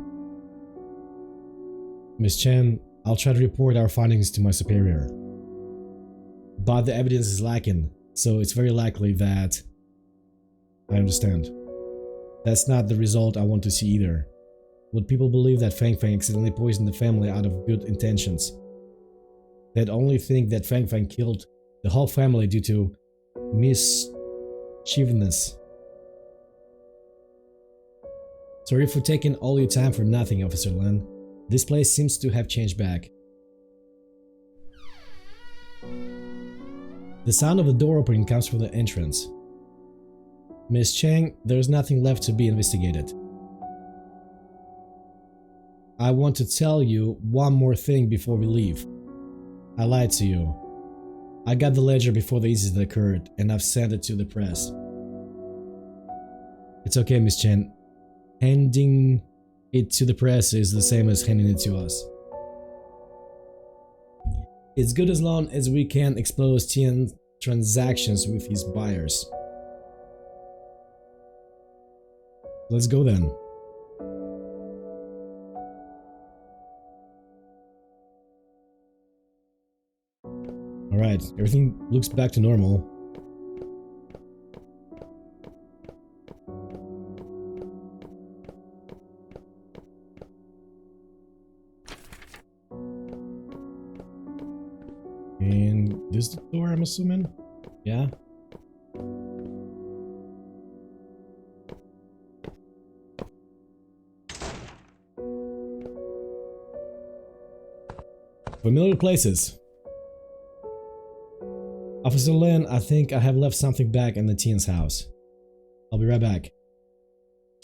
Miss Chen, I'll try to report our findings to my superior. But the evidence is lacking, so it's very likely that... I understand. That's not the result I want to see either. Would people believe that Feng Feng accidentally poisoned the family out of good intentions? They'd only think that Feng Feng killed the whole family due to mischievousness. Sorry for taking all your time for nothing, Officer Len. This place seems to have changed back. The sound of the door opening comes from the entrance. Miss Chang, there's nothing left to be investigated. I want to tell you one more thing before we leave. I lied to you. I got the ledger before the incident occurred, and I've sent it to the press. It's okay, Miss Chen. Handing it to the press is the same as handing it to us. It's good as long as we can expose Tian's transactions with his buyers. Let's go then. Alright, everything looks back to normal. And this the door, I'm assuming? Yeah? Familiar places. Officer Lin, I think I have left something back in the teen's house. I'll be right back.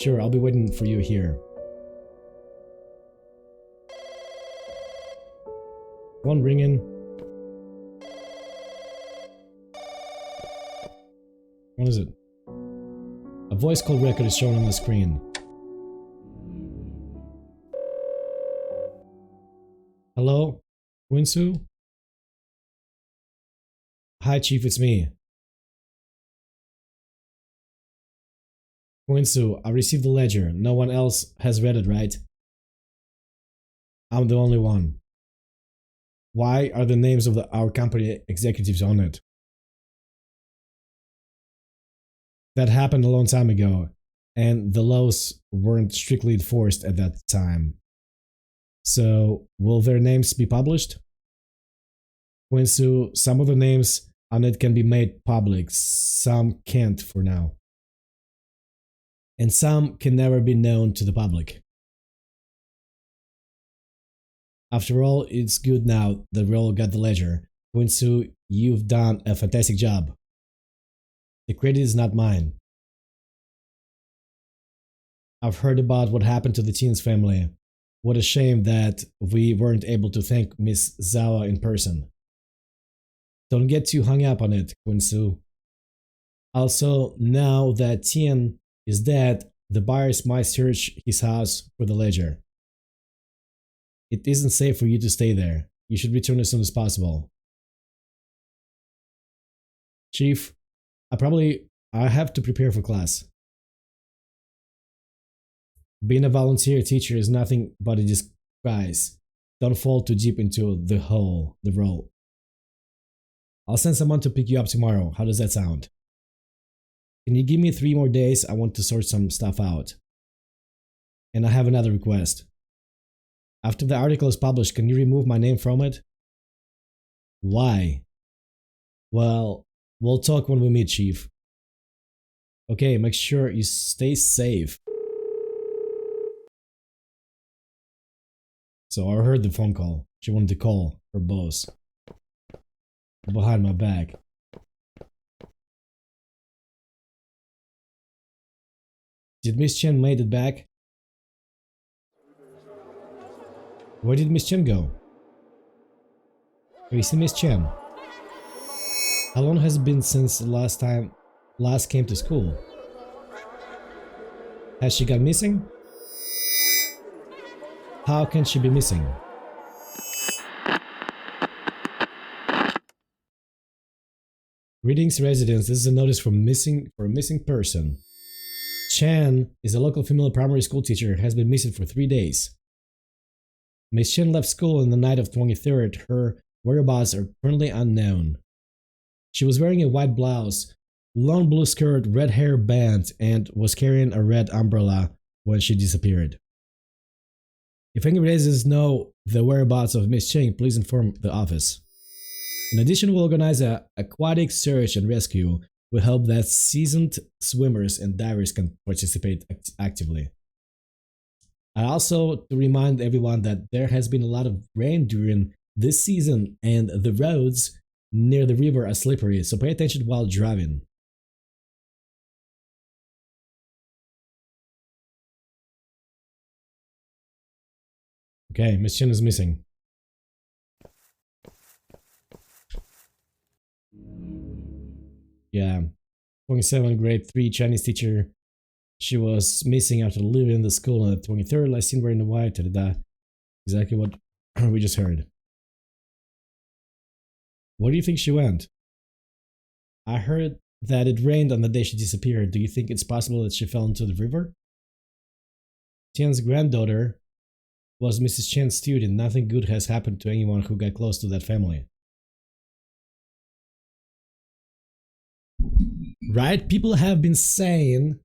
Sure, I'll be waiting for you here. One ringing. What is it? A voice call record is shown on the screen. Hello? Winsu? Hi, Chief, it's me. Winsu, I received the ledger. No one else has read it, right? I'm the only one. Why are the names of our company executives on it? That happened a long time ago, and the laws weren't strictly enforced at that time. So, will their names be published? Winsu, some of the names on it can be made public, some can't for now. And some can never be known to the public. After all, it's good now that we all got the ledger. Winsu, you've done a fantastic job. The credit is not mine. I've heard about what happened to the Teen's family. What a shame that we weren't able to thank Miss Zawa in person. Don't get too hung up on it, Winsu. Also, now that Tien is dead, the buyers might search his house for the ledger. It isn't safe for you to stay there. You should return as soon as possible. Chief, I have to prepare for class. Being a volunteer teacher is nothing but a disguise. Don't fall too deep into the role. I'll send someone to pick you up tomorrow. How does that sound? Can you give me 3 more days? I want to sort some stuff out. And I have another request. After the article is published, can you remove my name from it? Why? Well, we'll talk when we meet, Chief. Okay, make sure you stay safe. So I heard the phone call. She wanted to call her boss. Behind my back. Did Miss Chen made it back? Where did Miss Chen go? Have you seen Miss Chen? How long has it been since last came to school? Has she gone missing? How can she be missing? Greetings, residents. This is a notice for a missing person. Chen is a local female primary school teacher, has been missing for 3 days. Miss Chen left school on the night of 23rd. Her whereabouts are currently unknown. She was wearing a white blouse, long blue skirt, red hair band, and was carrying a red umbrella when she disappeared. If any residents know the whereabouts of Miss Chen, please inform the office. In addition, we'll organize an aquatic search and rescue. We hope that seasoned swimmers and divers can participate actively. I also to remind everyone that there has been a lot of rain during this season and the roads near the river are slippery, so pay attention while driving. Okay, Miss Chen is missing. Yeah, 27 grade 3 Chinese teacher. She was missing after leaving the school on the 23rd. Last seen wearing the white. Exactly what we just heard. Where do you think she went? I heard that it rained on the day she disappeared. Do you think it's possible that she fell into the river? Tian's granddaughter was Mrs. Chen's student. Nothing good has happened to anyone who got close to that family. Right? People have been saying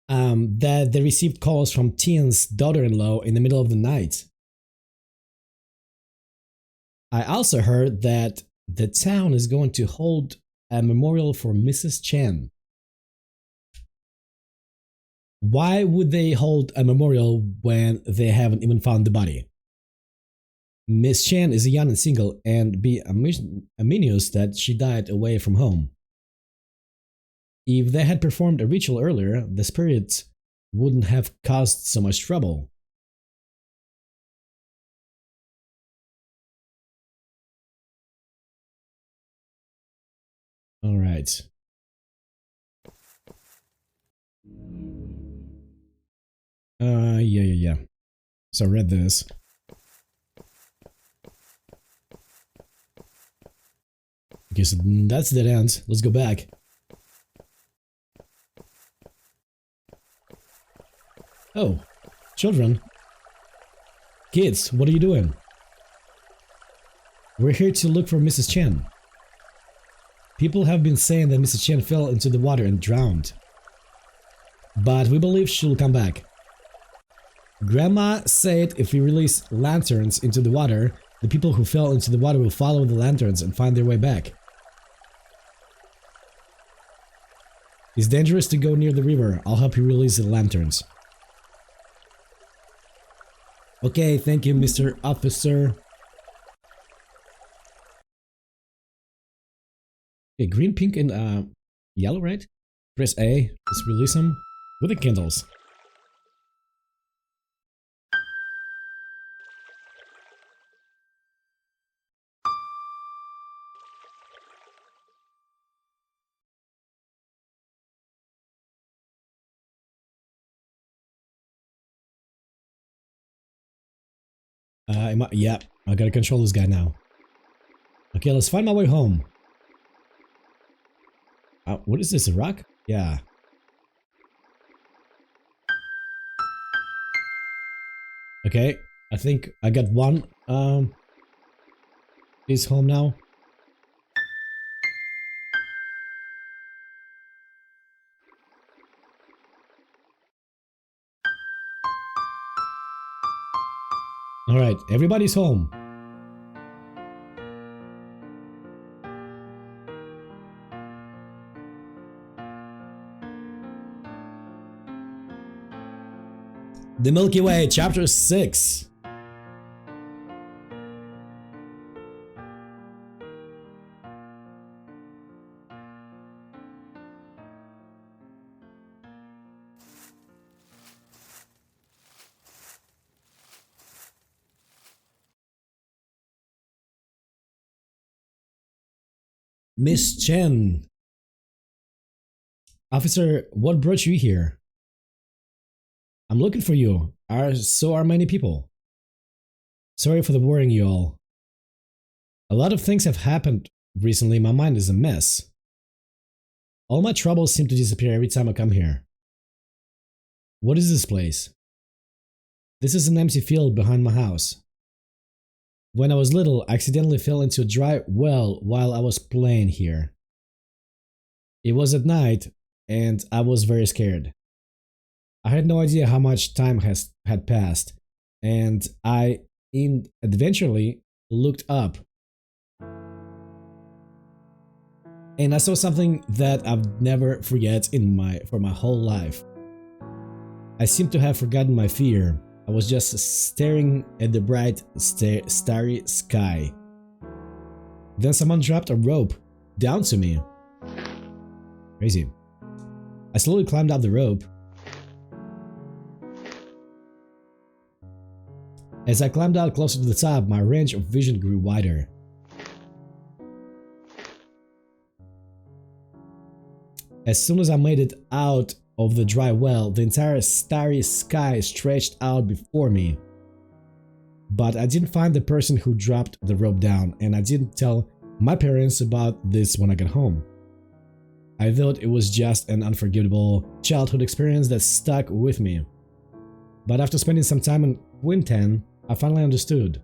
that they received calls from Tian's daughter-in-law in the middle of the night. I also heard that the town is going to hold a memorial for Mrs. Chen. Why would they hold a memorial when they haven't even found the body? Miss Chen is young and single, and be ominous that she died away from home. If they had performed a ritual earlier, the spirits wouldn't have caused so much trouble. Alright. Yeah. So I read this. Okay, so that's the end. Let's go back. Oh, children. Kids, what are you doing? We're here to look for Mrs. Chen. People have been saying that Mrs. Chen fell into the water and drowned. But we believe she'll come back. Grandma said if we release lanterns into the water, the people who fell into the water will follow the lanterns and find their way back. It's dangerous to go near the river. I'll help you release the lanterns. Okay, thank you, Mr. Officer. Okay, green, pink, and yellow, right? Press A. Let's release them with the candles. Yeah, I gotta control this guy now. Okay, let's find my way home. What is this, a rock? Yeah. Okay, I think I got one. He's home now. Alright, everybody's home. The Milky Way, Chapter 6. Miss Chen. Officer, what brought you here? I'm looking for you. So are many people. Sorry for the worrying you all. A lot of things have happened recently. My mind is a mess. All my troubles seem to disappear every time I come here. What is this place? This is an empty field behind my house. When I was little, I accidentally fell into a dry well while I was playing here. It was at night, and I was very scared. I had no idea how much time had passed, and I eventually looked up. And I saw something that I've never forget for my whole life. I seem to have forgotten my fear. I was just staring at the bright, starry sky. Then someone dropped a rope down to me. Crazy. I slowly climbed up the rope. As I climbed out closer to the top, my range of vision grew wider. As soon as I made it out of the dry well, the entire starry sky stretched out before me. But I didn't find the person who dropped the rope down, and I didn't tell my parents about this when I got home. I thought it was just an unforgettable childhood experience that stuck with me. But after spending some time in Quinten, I finally understood.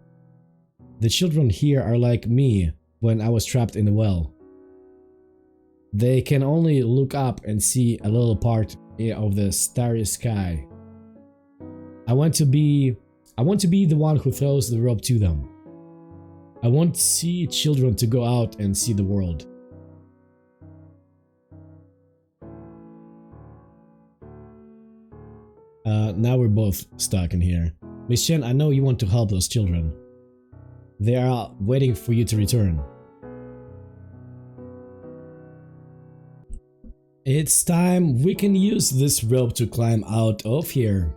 The children here are like me when I was trapped in the well. They can only look up and see a little part of the starry sky. I want to be the one who throws the rope to them. I want see children to go out and see the world. Now we're both stuck in here. Miss Chen, I know you want to help those children. They are waiting for you to return. It's time. We can use this rope to climb out of here.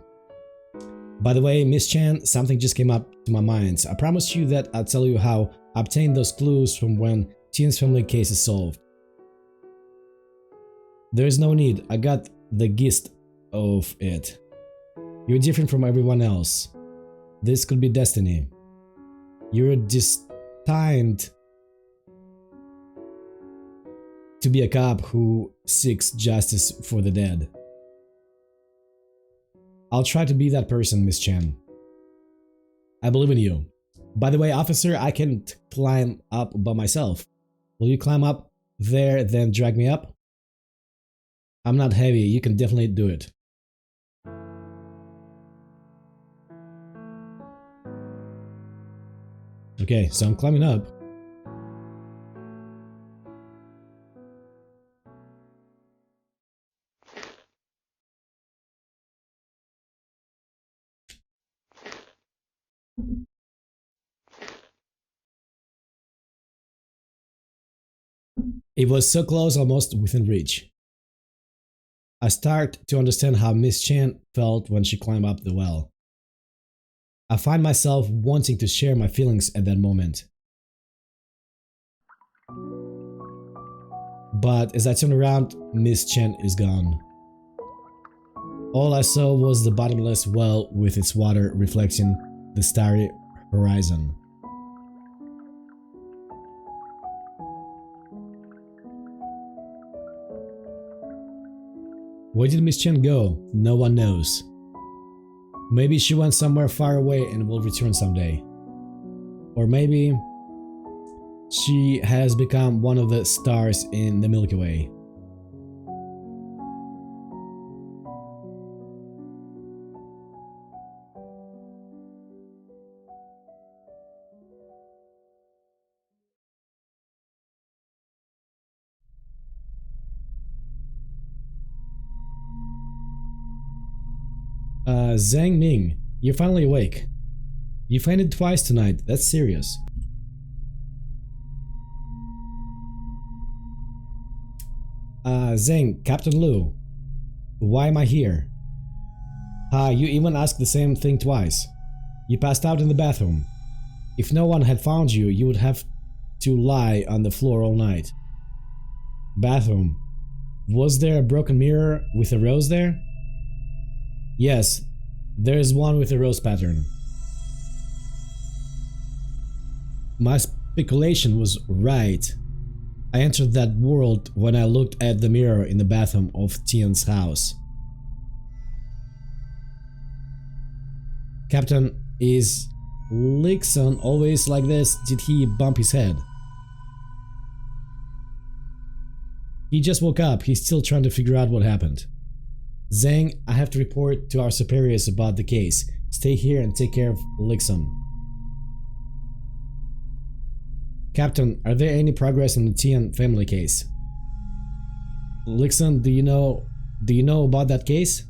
By the way, Miss Chen, something just came up to my mind. I promised you that I'll tell you how I obtained those clues from when Tian's family case is solved. There's no need. I got the gist of it. You're different from everyone else. This could be destiny. You're destined to be a cop who seeks justice for the dead. I'll try to be that person, Miss Chen. I believe in you. By the way, officer, I can't climb up by myself. Will you climb up there, then drag me up? I'm not heavy. You can definitely do it. Okay, so I'm climbing up. It was so close, almost within reach. I start to understand how Miss Chen felt when she climbed up the well. I find myself wanting to share my feelings at that moment. But as I turn around, Miss Chen is gone. All I saw was the bottomless well with its water reflecting the starry horizon. Where did Miss Chen go? No one knows. Maybe she went somewhere far away and will return someday. Or maybe she has become one of the stars in the Milky Way. Zhang Ming, you're finally awake. You fainted twice tonight, that's serious. Zhang, Captain Lu, why am I here? You even asked the same thing twice. You passed out in the bathroom. If no one had found you, you would have to lie on the floor all night. Bathroom. Was there a broken mirror with a rose there? Yes, there is one with a rose pattern. My speculation was right. I entered that world when I looked at the mirror in the bathroom of Tian's house. Captain, is Lixon always like this? Did he bump his head? He just woke up. He's still trying to figure out what happened. Zhang, I have to report to our superiors about the case. Stay here and take care of Lixon. Captain, are there any progress in the Tian family case? Lixon, do you know about that case?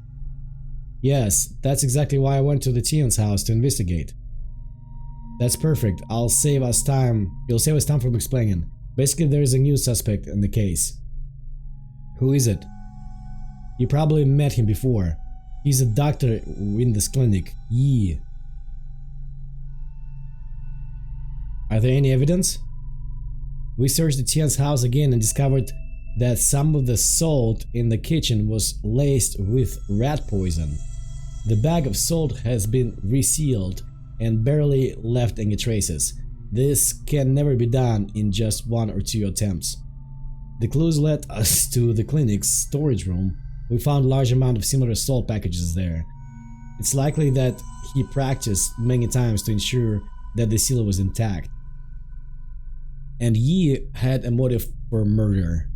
Yes, that's exactly why I went to the Tian's house to investigate. That's perfect. You'll save us time from explaining. Basically, there is a new suspect in the case. Who is it? You probably met him before. He's a doctor in this clinic, Yi. Are there any evidence? We searched the Tian's house again and discovered that some of the salt in the kitchen was laced with rat poison. The bag of salt has been resealed and barely left any traces. This can never be done in just 1 or 2 attempts. The clues led us to the clinic's storage room. We found a large amount of similar salt packages there. It's likely that he practiced many times to ensure that the seal was intact. And Yi had a motive for murder.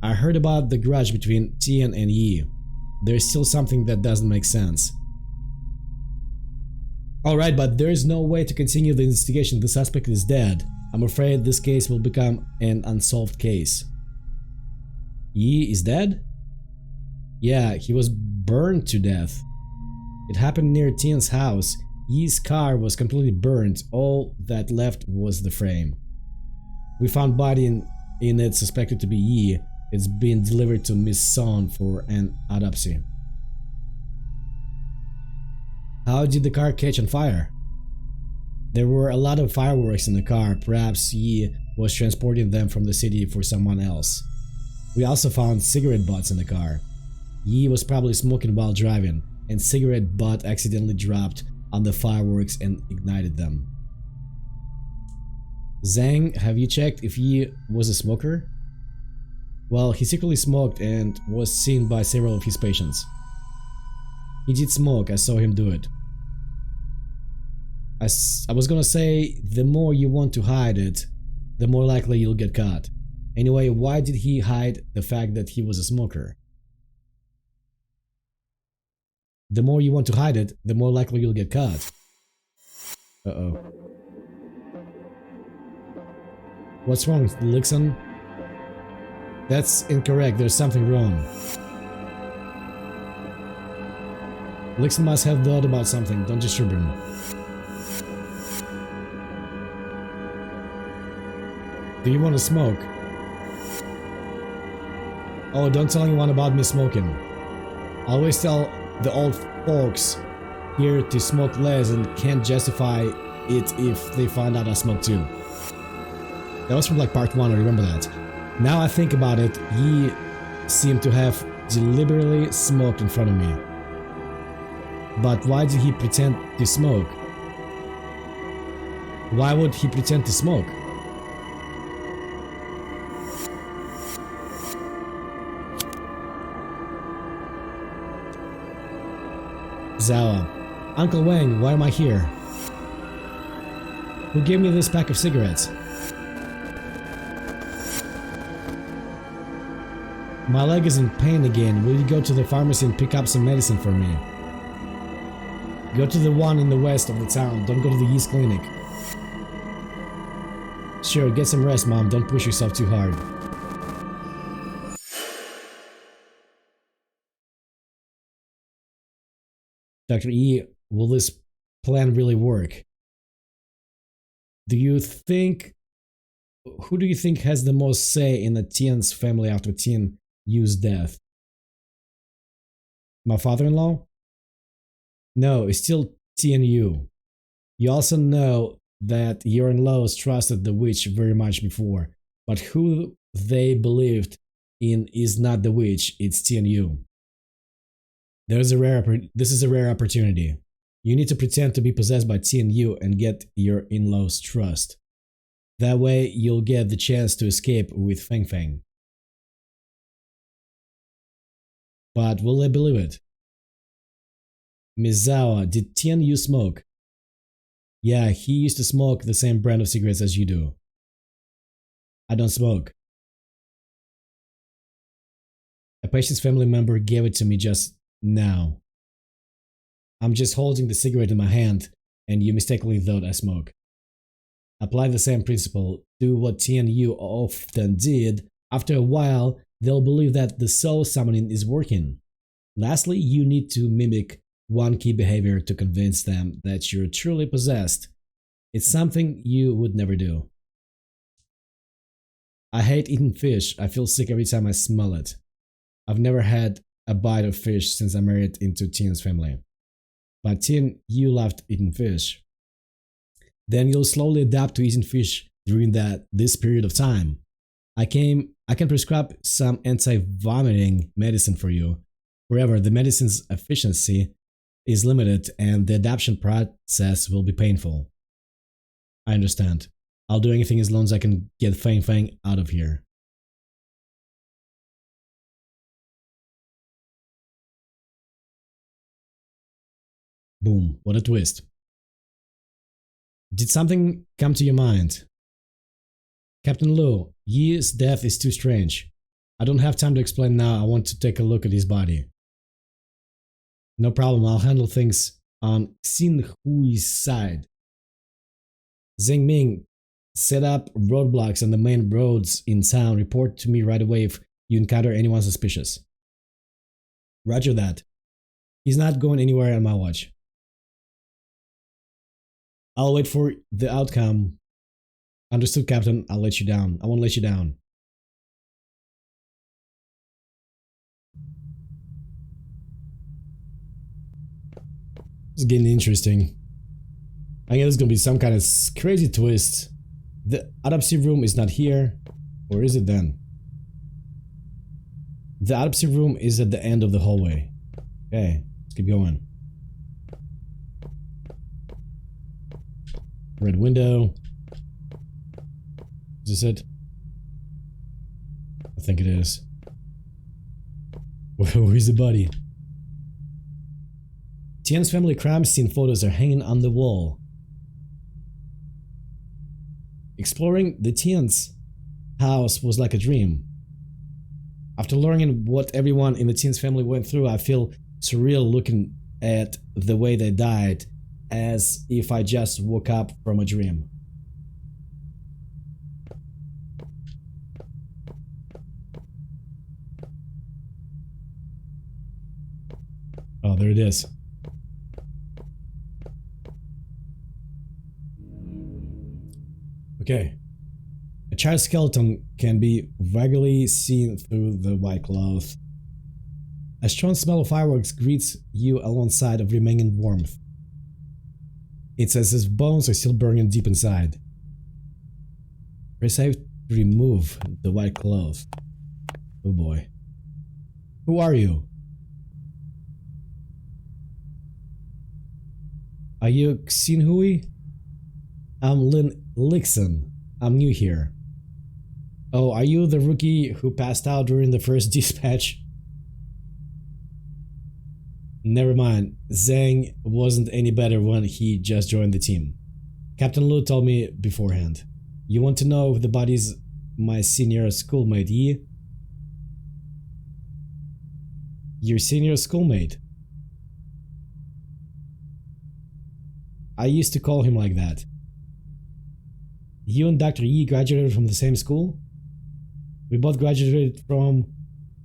I heard about the grudge between Tian and Yi. There's still something that doesn't make sense. Alright, but there is no way to continue the investigation. The suspect is dead. I'm afraid this case will become an unsolved case. Yi is dead? Yeah, he was burned to death. It happened near Tian's house. Yi's car was completely burned. All that left was the frame. We found body in it suspected to be Yi. It's been delivered to Miss Son for an autopsy. How did the car catch on fire? There were a lot of fireworks in the car. Perhaps Yi was transporting them from the city for someone else. We also found cigarette butts in the car. Yi was probably smoking while driving, and cigarette butt accidentally dropped on the fireworks and ignited them. Zhang, have you checked if Yi was a smoker? Well, he secretly smoked and was seen by several of his patients. He did smoke, I saw him do it. I was gonna say, the more you want to hide it, the more likely you'll get caught. Anyway, why did he hide the fact that he was a smoker? The more you want to hide it, the more likely you'll get caught. Uh-oh. What's wrong, Lixon? That's incorrect, there's something wrong. Lixon must have thought about something, don't disturb him. Do you want to smoke? Oh, don't tell anyone about me smoking. I always tell the old folks here to smoke less and can't justify it if they find out I smoke too. That was from like part 1, I remember that. Now I think about it, he seemed to have deliberately smoked in front of me. But why did he pretend to smoke? Why would he pretend to smoke? Zawa. Uncle Wang, why am I here? Who gave me this pack of cigarettes? My leg is in pain again. Will you go to the pharmacy and pick up some medicine for me? Go to the one in the west of the town. Don't go to the East Clinic. Sure, get some rest, Mom. Don't push yourself too hard. Dr. E, will this plan really work? Who do you think has the most say in the Tian's family after Tian Yu's death? My father-in-law? No, it's still Tian Yu. You also know that your in-laws trusted the witch very much before, but who they believed in is not the witch, it's Tian Yu. This is a rare opportunity. You need to pretend to be possessed by Tian Yu and get your in-laws' trust. That way, you'll get the chance to escape with Feng Feng. But will they believe it? Miss Zhao, did Tian Yu smoke? Yeah, he used to smoke the same brand of cigarettes as you do. I don't smoke. A patient's family member gave it to me just now. I'm just holding the cigarette in my hand, and you mistakenly thought I smoke. Apply the same principle. Do what Tian Yu often did. After a while, they'll believe that the soul summoning is working. Lastly, you need to mimic one key behavior to convince them that you're truly possessed. It's something you would never do. I hate eating fish. I feel sick every time I smell it. I've never had a bite of fish since I married into Tian's family. But Tian, you loved eating fish. Then you'll slowly adapt to eating fish during this period of time. I can prescribe some anti-vomiting medicine for you. However, the medicine's efficiency is limited and the adaptation process will be painful. I understand. I'll do anything as long as I can get Feng Feng out of here. Boom, what a twist. Did something come to your mind? Captain Lu, Yi's death is too strange. I don't have time to explain now, I want to take a look at his body. No problem, I'll handle things on Xin Hui's side. Zheng Ming, set up roadblocks on the main roads in town. Report to me right away if you encounter anyone suspicious. Roger that. He's not going anywhere on my watch. I'll wait for the outcome. Understood, Captain. I'll let you down. I won't let you down. It's getting interesting. I guess there's gonna be some kind of crazy twist. The autopsy room is not here. Or is it then? The autopsy room is at the end of the hallway. Okay, let's keep going. Red window. Is this it? I think it is. Where's the body? Tian's family crime scene photos are hanging on the wall. Exploring the Tian's house was like a dream. After learning what everyone in the Tian's family went through, I feel surreal looking at the way they died, as if I just woke up from a dream. Oh, there it is. Okay. A child's skeleton can be vaguely seen through the white cloth. A strong smell of fireworks greets you alongside of remaining warmth. It's as if bones are still burning deep inside. Press A to remove the white cloth. Oh boy. Who are you? Are you Xin Hui? I'm Lin Lixon. I'm new here. Oh, are you the rookie who passed out during the first dispatch? Never mind. Zhang wasn't any better when he just joined the team. Captain Lu told me beforehand. You want to know if the body's my senior schoolmate, Yi? Your senior schoolmate? I used to call him like that. You and Dr. Yi graduated from the same school? We both graduated from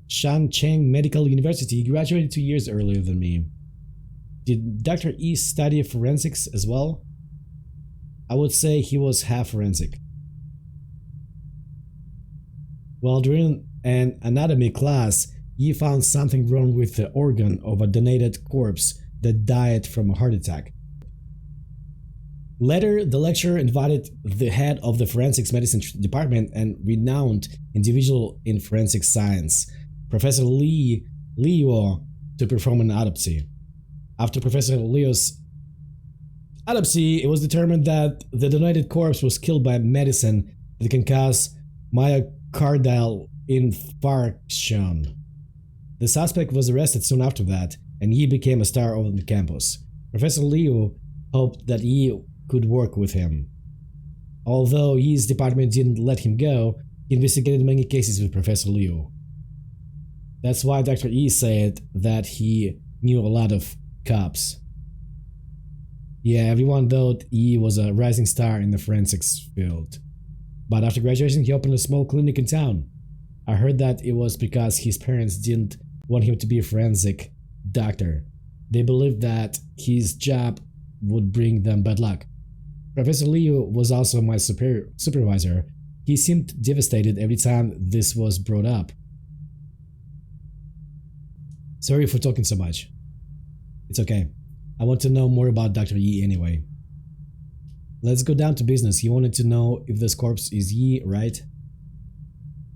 Shancheng Medical University. He graduated 2 years earlier than me. Did Dr. Yi study forensics as well? I would say he was half forensic. Well, during an anatomy class, Yi found something wrong with the organ of a donated corpse that died from a heart attack. Later, the lecturer invited the head of the forensics medicine department and renowned individual in forensic science, Professor Li Liu, to perform an autopsy. After Professor Liu's autopsy, it was determined that the donated corpse was killed by medicine that can cause myocardial infarction. The suspect was arrested soon after that, and Yi became a star on the campus. Professor Liu hoped that Yi could work with him. Although Yi's department didn't let him go, he investigated many cases with Professor Liu. That's why Dr. Yi said that he knew a lot of cops. Yeah, everyone thought Yi was a rising star in the forensics field. But after graduation, he opened a small clinic in town. I heard that it was because his parents didn't want him to be a forensic doctor. They believed that his job would bring them bad luck. Professor Liu was also my supervisor. He seemed devastated every time this was brought up. Sorry for talking so much. It's okay. I want to know more about Dr. Yi anyway. Let's go down to business. You wanted to know if this corpse is Yi, right?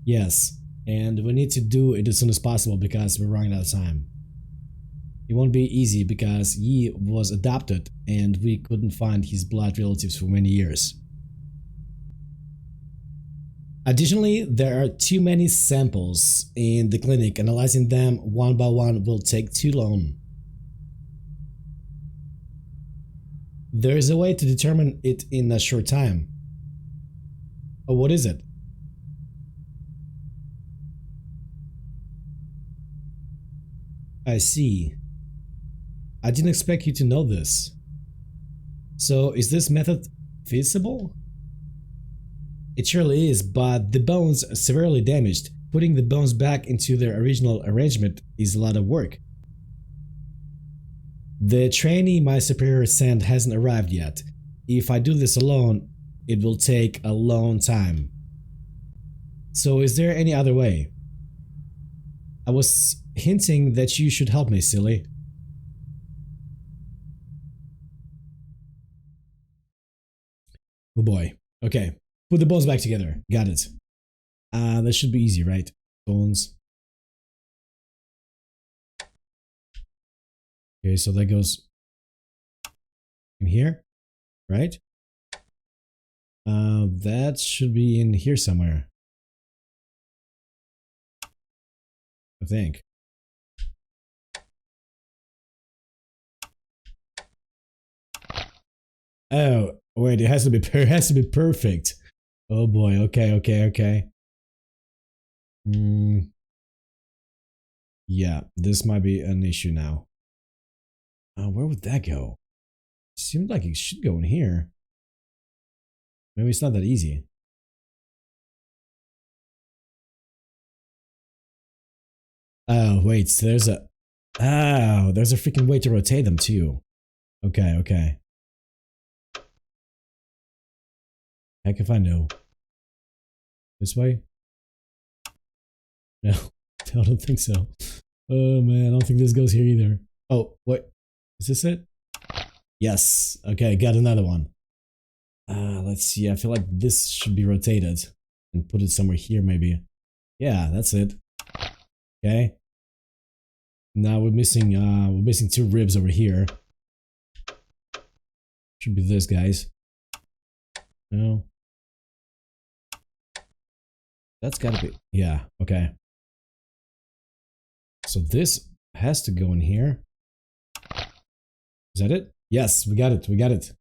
Yes, and we need to do it as soon as possible because we're running out of time. It won't be easy because Yi was adopted and we couldn't find his blood relatives for many years. Additionally, there are too many samples in the clinic. Analyzing them one by one will take too long. There is a way to determine it in a short time. Oh, what is it? I see. I didn't expect you to know this. So, is this method feasible? It surely is, but the bones are severely damaged. Putting the bones back into their original arrangement is a lot of work. The trainee my superior sent hasn't arrived yet. If I do this alone, it will take a long time. So is there any other way? I was hinting that you should help me, silly. Oh boy. Okay. Put the bones back together. Got it. That should be easy, right? Bones. Okay, so that goes in here, right? That should be in here somewhere. I think. Oh, wait, it has to be perfect. Oh boy, okay. Yeah, this might be an issue now. Where would that go? Seems like it should go in here. Maybe it's not that easy. Oh, wait, so there's a... Oh, there's a freaking way to rotate them too. Okay. Heck if I know. This way? No, I don't think so. Oh man, I don't think this goes here either. Oh, what? Is this it? Yes. Okay, got another one. Let's see. I feel like this should be rotated and put it somewhere here maybe. Yeah, that's it. Okay. Now we're missing two ribs over here. Should be this, guys. No. That's gotta be... Yeah, okay. So this has to go in here. Is that it? Yes, we got it.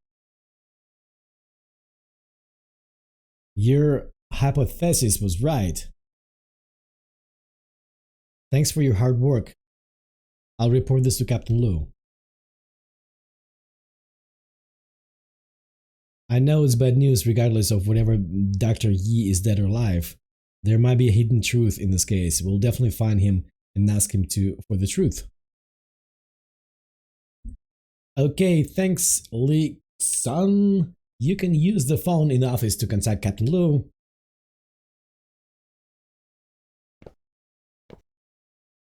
Your hypothesis was right. Thanks for your hard work. I'll report this to Captain Lou. I know it's bad news regardless of whether Dr. Yi is dead or alive. There might be a hidden truth in this case. We'll definitely find him and ask him for the truth. Okay, thanks, Lee-san. You can use the phone in the office to contact Captain Lou.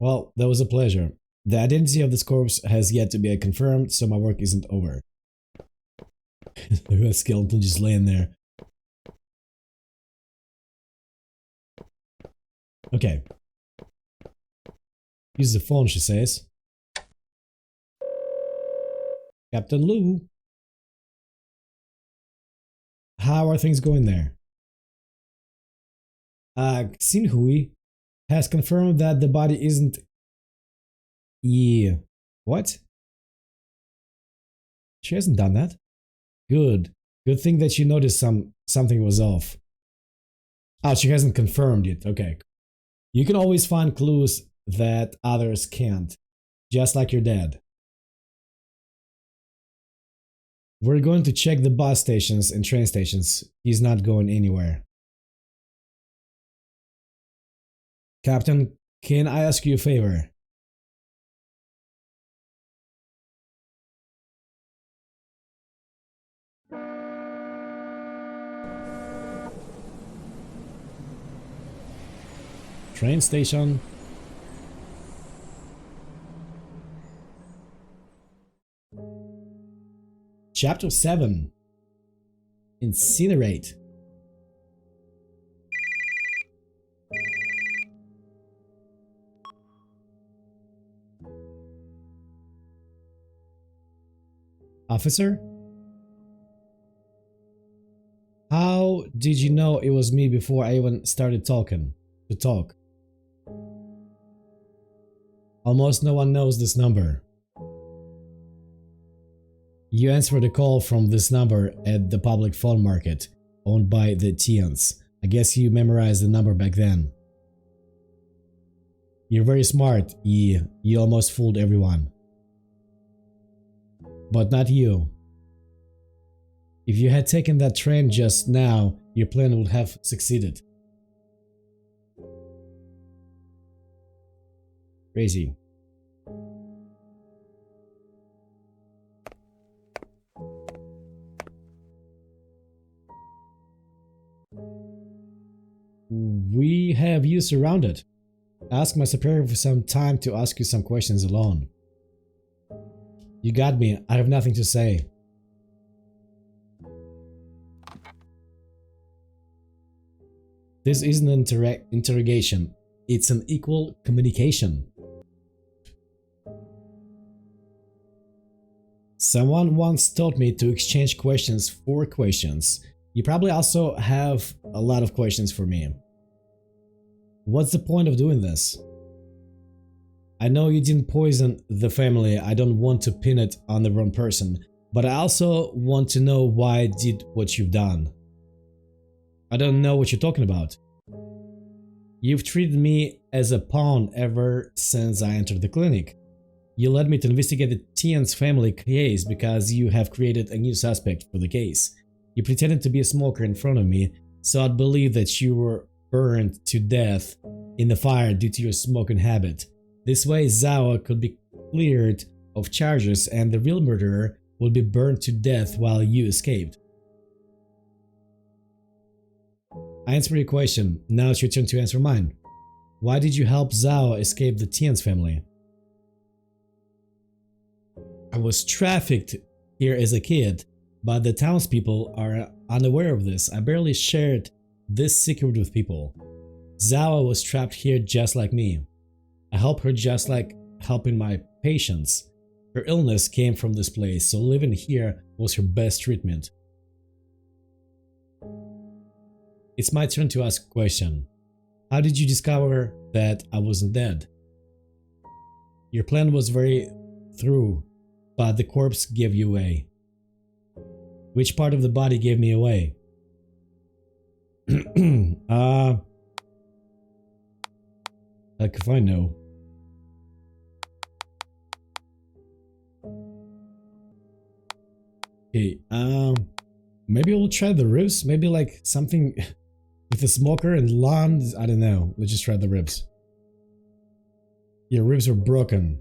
Well, that was a pleasure. The identity of this corpse has yet to be confirmed, so my work isn't over. Look at that skeleton just laying there. Okay. Use the phone, she says. Captain Lou. How are things going there? Xin Hui has confirmed that the body isn't... Yeah. What? She hasn't done that. Good. Good thing that you noticed something was off. Oh, she hasn't confirmed it. Okay. You can always find clues that others can't. Just like your dad. We're going to check the bus stations and train stations. He's not going anywhere. Captain, can I ask you a favor? Train station. Chapter 7. Incinerate. Officer? How did you know it was me before I even started to talk? Almost no one knows this number. You answered a call from this number at the public phone market, owned by the Tians. I guess you memorized the number back then. You're very smart, Yi. You almost fooled everyone. but not you. If you had taken that train just now, your plan would have succeeded. Crazy. We have you surrounded. Ask my superior for some time to ask you some questions alone. You got me. I have nothing to say. This isn't an interrogation. It's an equal communication. Someone once told me to exchange questions for questions. You probably also have a lot of questions for me. What's the point of doing this? I know you didn't poison the family. I don't want to pin it on the wrong person, but I also want to know why I did what you've done. I don't know what you're talking about. You've treated me as a pawn ever since I entered the clinic. You led me to investigate the Tian's family case because you have created a new suspect for the case. You pretended to be a smoker in front of me, so I'd believe that you were burned to death in the fire due to your smoking habit. This way, Zhao could be cleared of charges and the real murderer would be burned to death while you escaped. I answered your question, now it's your turn to answer mine. Why did you help Zhao escape the Tian's family? I was trafficked here as a kid, but the townspeople are unaware of this. I barely shared this secret with people. Zhao was trapped here just like me. I helped her just like helping my patients. Her illness came from this place, so living here was her best treatment. It's my turn to ask a question. How did you discover that I wasn't dead? Your plan was very thorough, but the corpse gave you away. Which part of the body gave me away? Like if I know. Okay, maybe we'll try the ribs. Maybe like something with a smoker and lawn. I don't know. Let's just try the ribs. Your ribs were broken.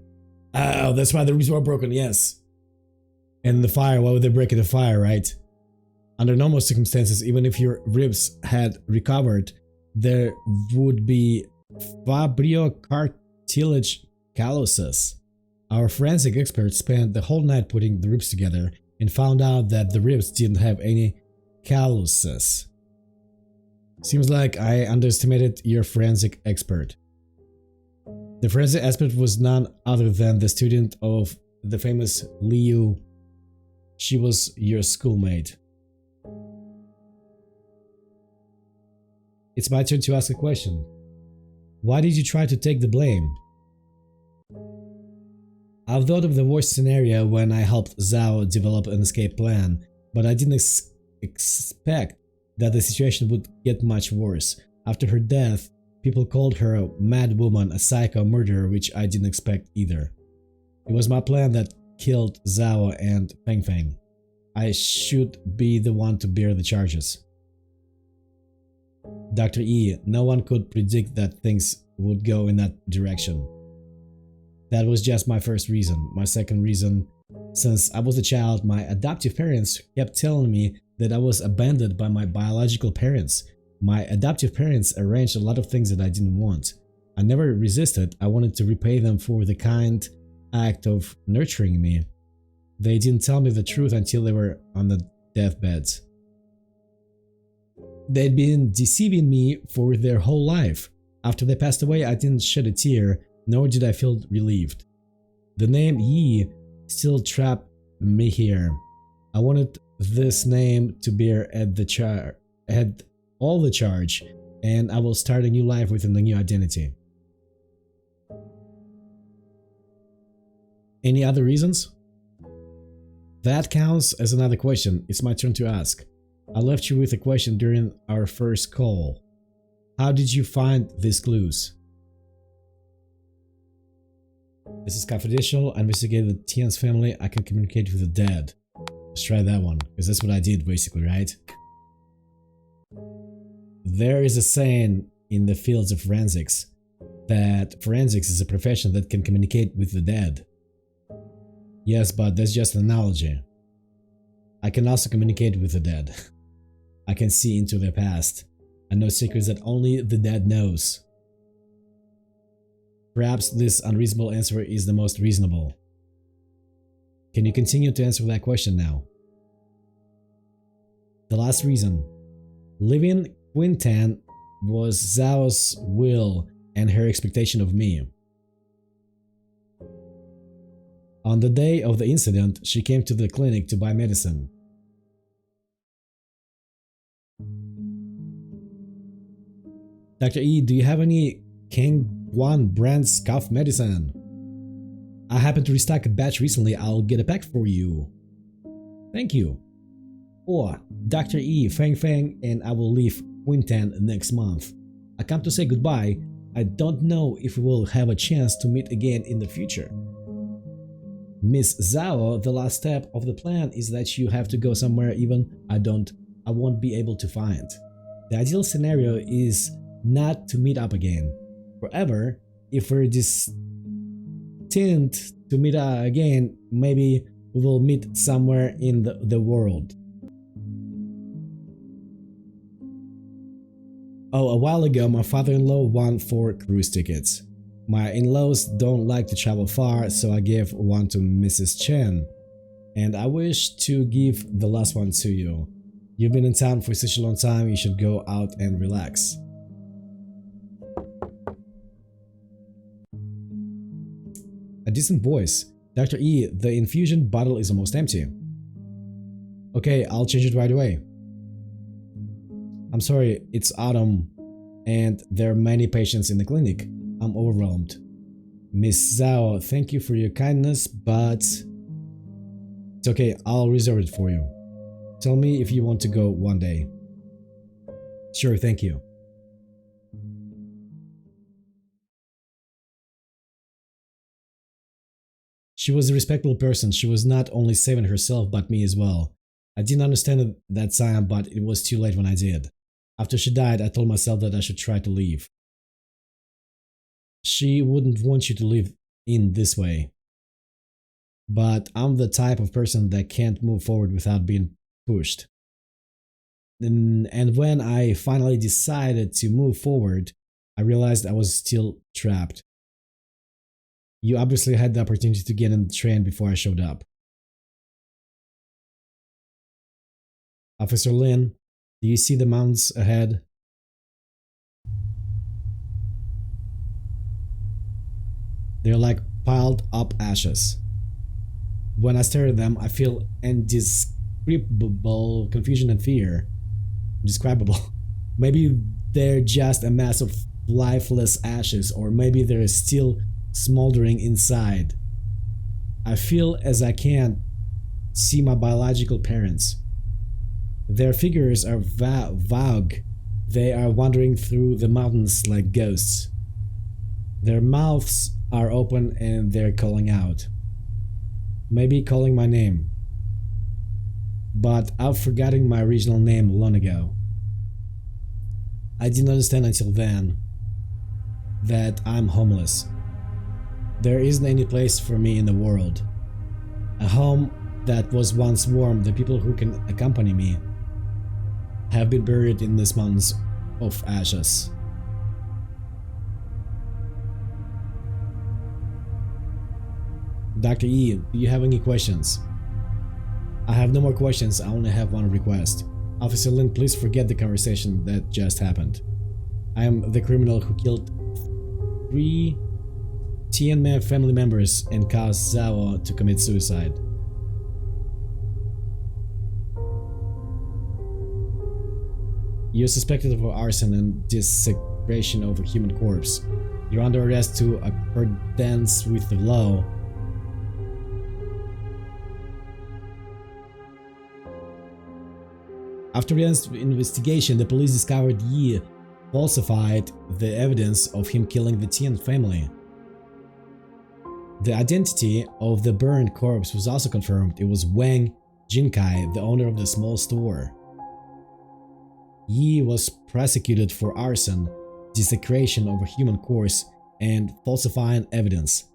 Oh, that's why the ribs were broken. Yes. And the fire. Why would they break in the fire, right? Under normal circumstances, even if your ribs had recovered, there would be fibrocartilage calluses. Our forensic expert spent the whole night putting the ribs together and found out that the ribs didn't have any calluses. Seems like I underestimated your forensic expert. The forensic expert was none other than the student of the famous Liu. She was your schoolmate. It's my turn to ask a question. Why did you try to take the blame? I've thought of the worst scenario when I helped Zhao develop an escape plan, but I didn't expect that the situation would get much worse. After her death, people called her a mad woman, a psycho murderer, which I didn't expect either. It was my plan that killed Zhao and Feng Feng. I should be the one to bear the charges. Dr. E, no one could predict that things would go in that direction. That was just my first reason. My second reason, since I was a child, my adoptive parents kept telling me that I was abandoned by my biological parents. My adoptive parents arranged a lot of things that I didn't want. I never resisted. I wanted to repay them for the kind act of nurturing me. They didn't tell me the truth until they were on the deathbeds. They'd been deceiving me for their whole life. After they passed away, I didn't shed a tear, nor did I feel relieved. The name Yi still trapped me here. I wanted this name to bear all the charge, and I will start a new life with a new identity. Any other reasons? That counts as another question. It's my turn to ask. I left you with a question during our first call. How did you find these clues? This is confidential. I investigated the Tian's family. I can communicate with the dead. Let's try that one, because that's what I did basically, right? There is a saying in the fields of forensics that forensics is a profession that can communicate with the dead. Yes, but that's just an analogy. I can also communicate with the dead. I can see into their past. I know secrets that only the dead knows. Perhaps this unreasonable answer is the most reasonable. Can you continue to answer that question now? The last reason. Living Quintan was Zhao's will and her expectation of me. On the day of the incident, she came to the clinic to buy medicine. Dr. E, do you have any Kangwan brand cough medicine? I happened to restock a batch recently. I'll get a pack for you. Thank you. Or Dr. E, Fang, and I will leave Quintan next month. I come to say goodbye. I don't know if we will have a chance to meet again in the future. Miss Zhao, the last step of the plan is that you have to go somewhere even I won't be able to find. The ideal scenario is not to meet up again forever. If we're destined to meet again, maybe we will meet somewhere in the world. Oh, a while ago my father-in-law won 4 cruise tickets. My in-laws don't like to travel far, so I gave one to Mrs. Chen. And I wish to give the last one to you. You've been in town for such a long time, you should go out and relax. A decent voice. Dr. E, the infusion bottle is almost empty. Okay, I'll change it right away. I'm sorry, it's autumn and there are many patients in the clinic. I'm overwhelmed. Miss Zhao, thank you for your kindness, but it's okay, I'll reserve it for you. Tell me if you want to go one day. Sure, thank you. She was a respectable person. She was not only saving herself, but me as well. I didn't understand it that time, but it was too late when I did. After she died, I told myself that I should try to leave. She wouldn't want you to live in this way. But I'm the type of person that can't move forward without being pushed. And when I finally decided to move forward, I realized I was still trapped. You obviously had the opportunity to get in the train before I showed up. Officer Lin, do you see the mountains ahead? They're like piled up ashes. When I stare at them, I feel indescribable confusion and fear. Indescribable. Maybe they're just a mass of lifeless ashes, or maybe they're still smoldering inside. I feel as I can't see my biological parents. Their figures are vague. They are wandering through the mountains like ghosts. Their mouths are open and they're calling out. Maybe calling my name. But I've forgotten my original name long ago. I didn't understand until then that I'm homeless. There isn't any place for me in the world. A home that was once warm. The people who can accompany me have been buried in these mountains of ashes. Dr. E, do you have any questions? I have no more questions, I only have one request. Officer Lin, please forget the conversation that just happened. I am the criminal who killed 3 Tianmen family members and caused Zhao to commit suicide. You're suspected of arson and desecration of a human corpse. You're under arrest to accordance with the law. After the investigation, the police discovered Yi falsified the evidence of him killing the Tian family. The identity of the burned corpse was also confirmed. It was Wang Jinkai, the owner of the small store. Yi was prosecuted for arson, desecration of a human corpse, and falsifying evidence.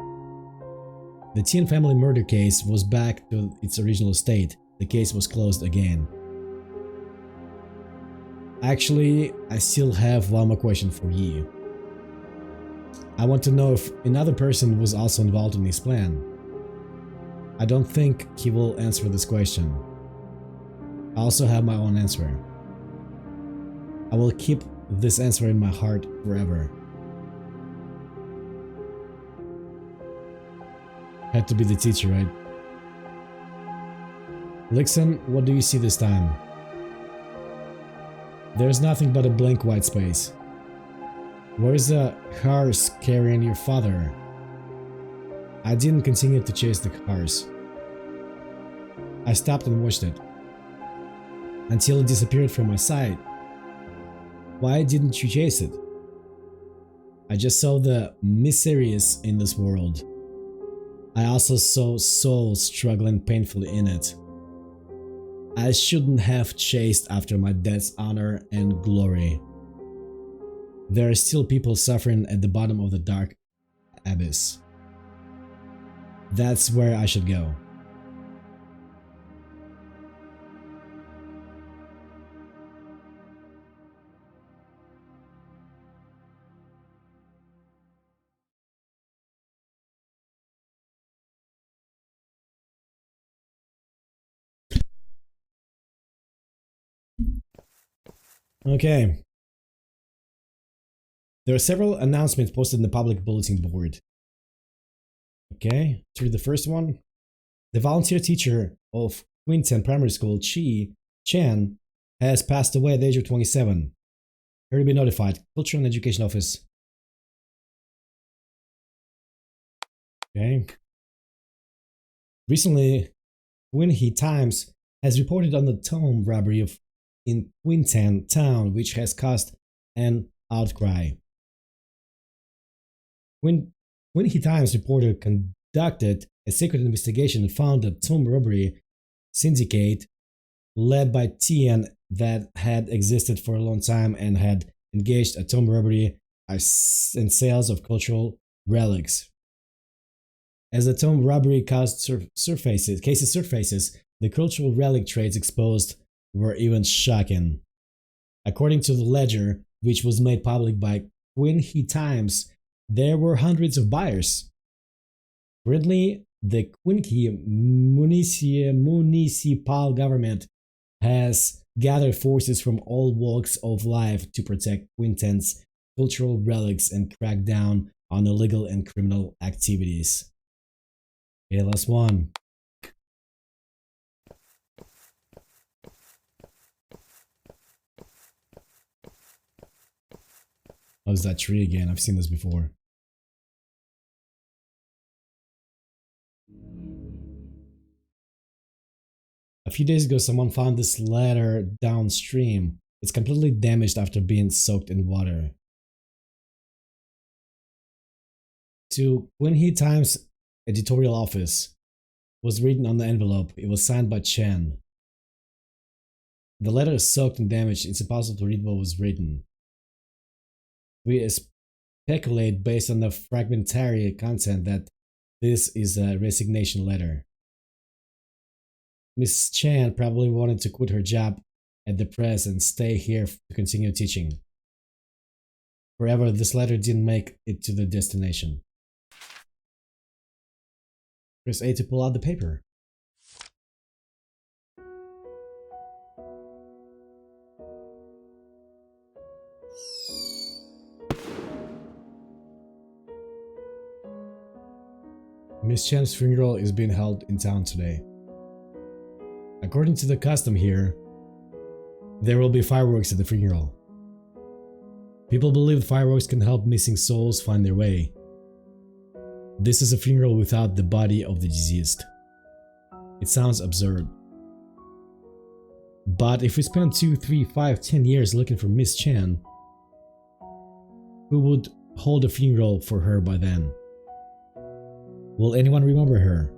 The Tian family murder case was back to its original state. The case was closed again. Actually, I still have one more question for Yi. I want to know if another person was also involved in this plan. I don't think he will answer this question. I also have my own answer. I will keep this answer in my heart forever. Had to be the teacher, right? Lixen, what do you see this time? There's nothing but a blank white space. Where's the hearse carrying your father? I didn't continue to chase the hearse. I stopped and watched it until it disappeared from my sight. Why didn't you chase it? I just saw the miseries in this world. I also saw souls struggling painfully in it. I shouldn't have chased after my dad's honor and glory. There are still people suffering at the bottom of the dark abyss. That's where I should go. Okay. There are several announcements posted in the public bulletin board. Okay, to read the first one. The volunteer teacher of Quinten Primary School, Chi Chen, has passed away at the age of 27. Here to be notified. Culture and Education Office. Okay. Recently, Winhe Times has reported on the tomb robbery in Quinten town, which has caused an outcry. Winhe Times reporter conducted a secret investigation and found a tomb robbery syndicate led by Tian that had existed for a long time and had engaged a tomb robbery and sales of cultural relics. As the tomb robbery cases surfaces, the cultural relic trades exposed were even shocking. According to the ledger, which was made public by Winhe Times, there were hundreds of buyers. Currently, the Winhe municipal government has gathered forces from all walks of life to protect Quinten's cultural relics and crack down on illegal and criminal activities. Okay, last one. How's that tree again? I've seen this before. A few days ago, someone found this ladder downstream. It's completely damaged after being soaked in water. To Winhe Times editorial office was written on the envelope. It was signed by Chen. The letter is soaked and damaged. It's impossible to read what was written. We speculate based on the fragmentary content that this is a resignation letter. Miss Chan probably wanted to quit her job at the press and stay here to continue teaching. However, this letter didn't make it to the destination. Press A to pull out the paper. Miss Chan's funeral is being held in town today. According to the custom here, there will be fireworks at the funeral. People believe fireworks can help missing souls find their way. This is a funeral without the body of the deceased. It sounds absurd. But if we spend 2, 3, 5, 10 years looking for Miss Chan, who would hold a funeral for her by then? Will anyone remember her?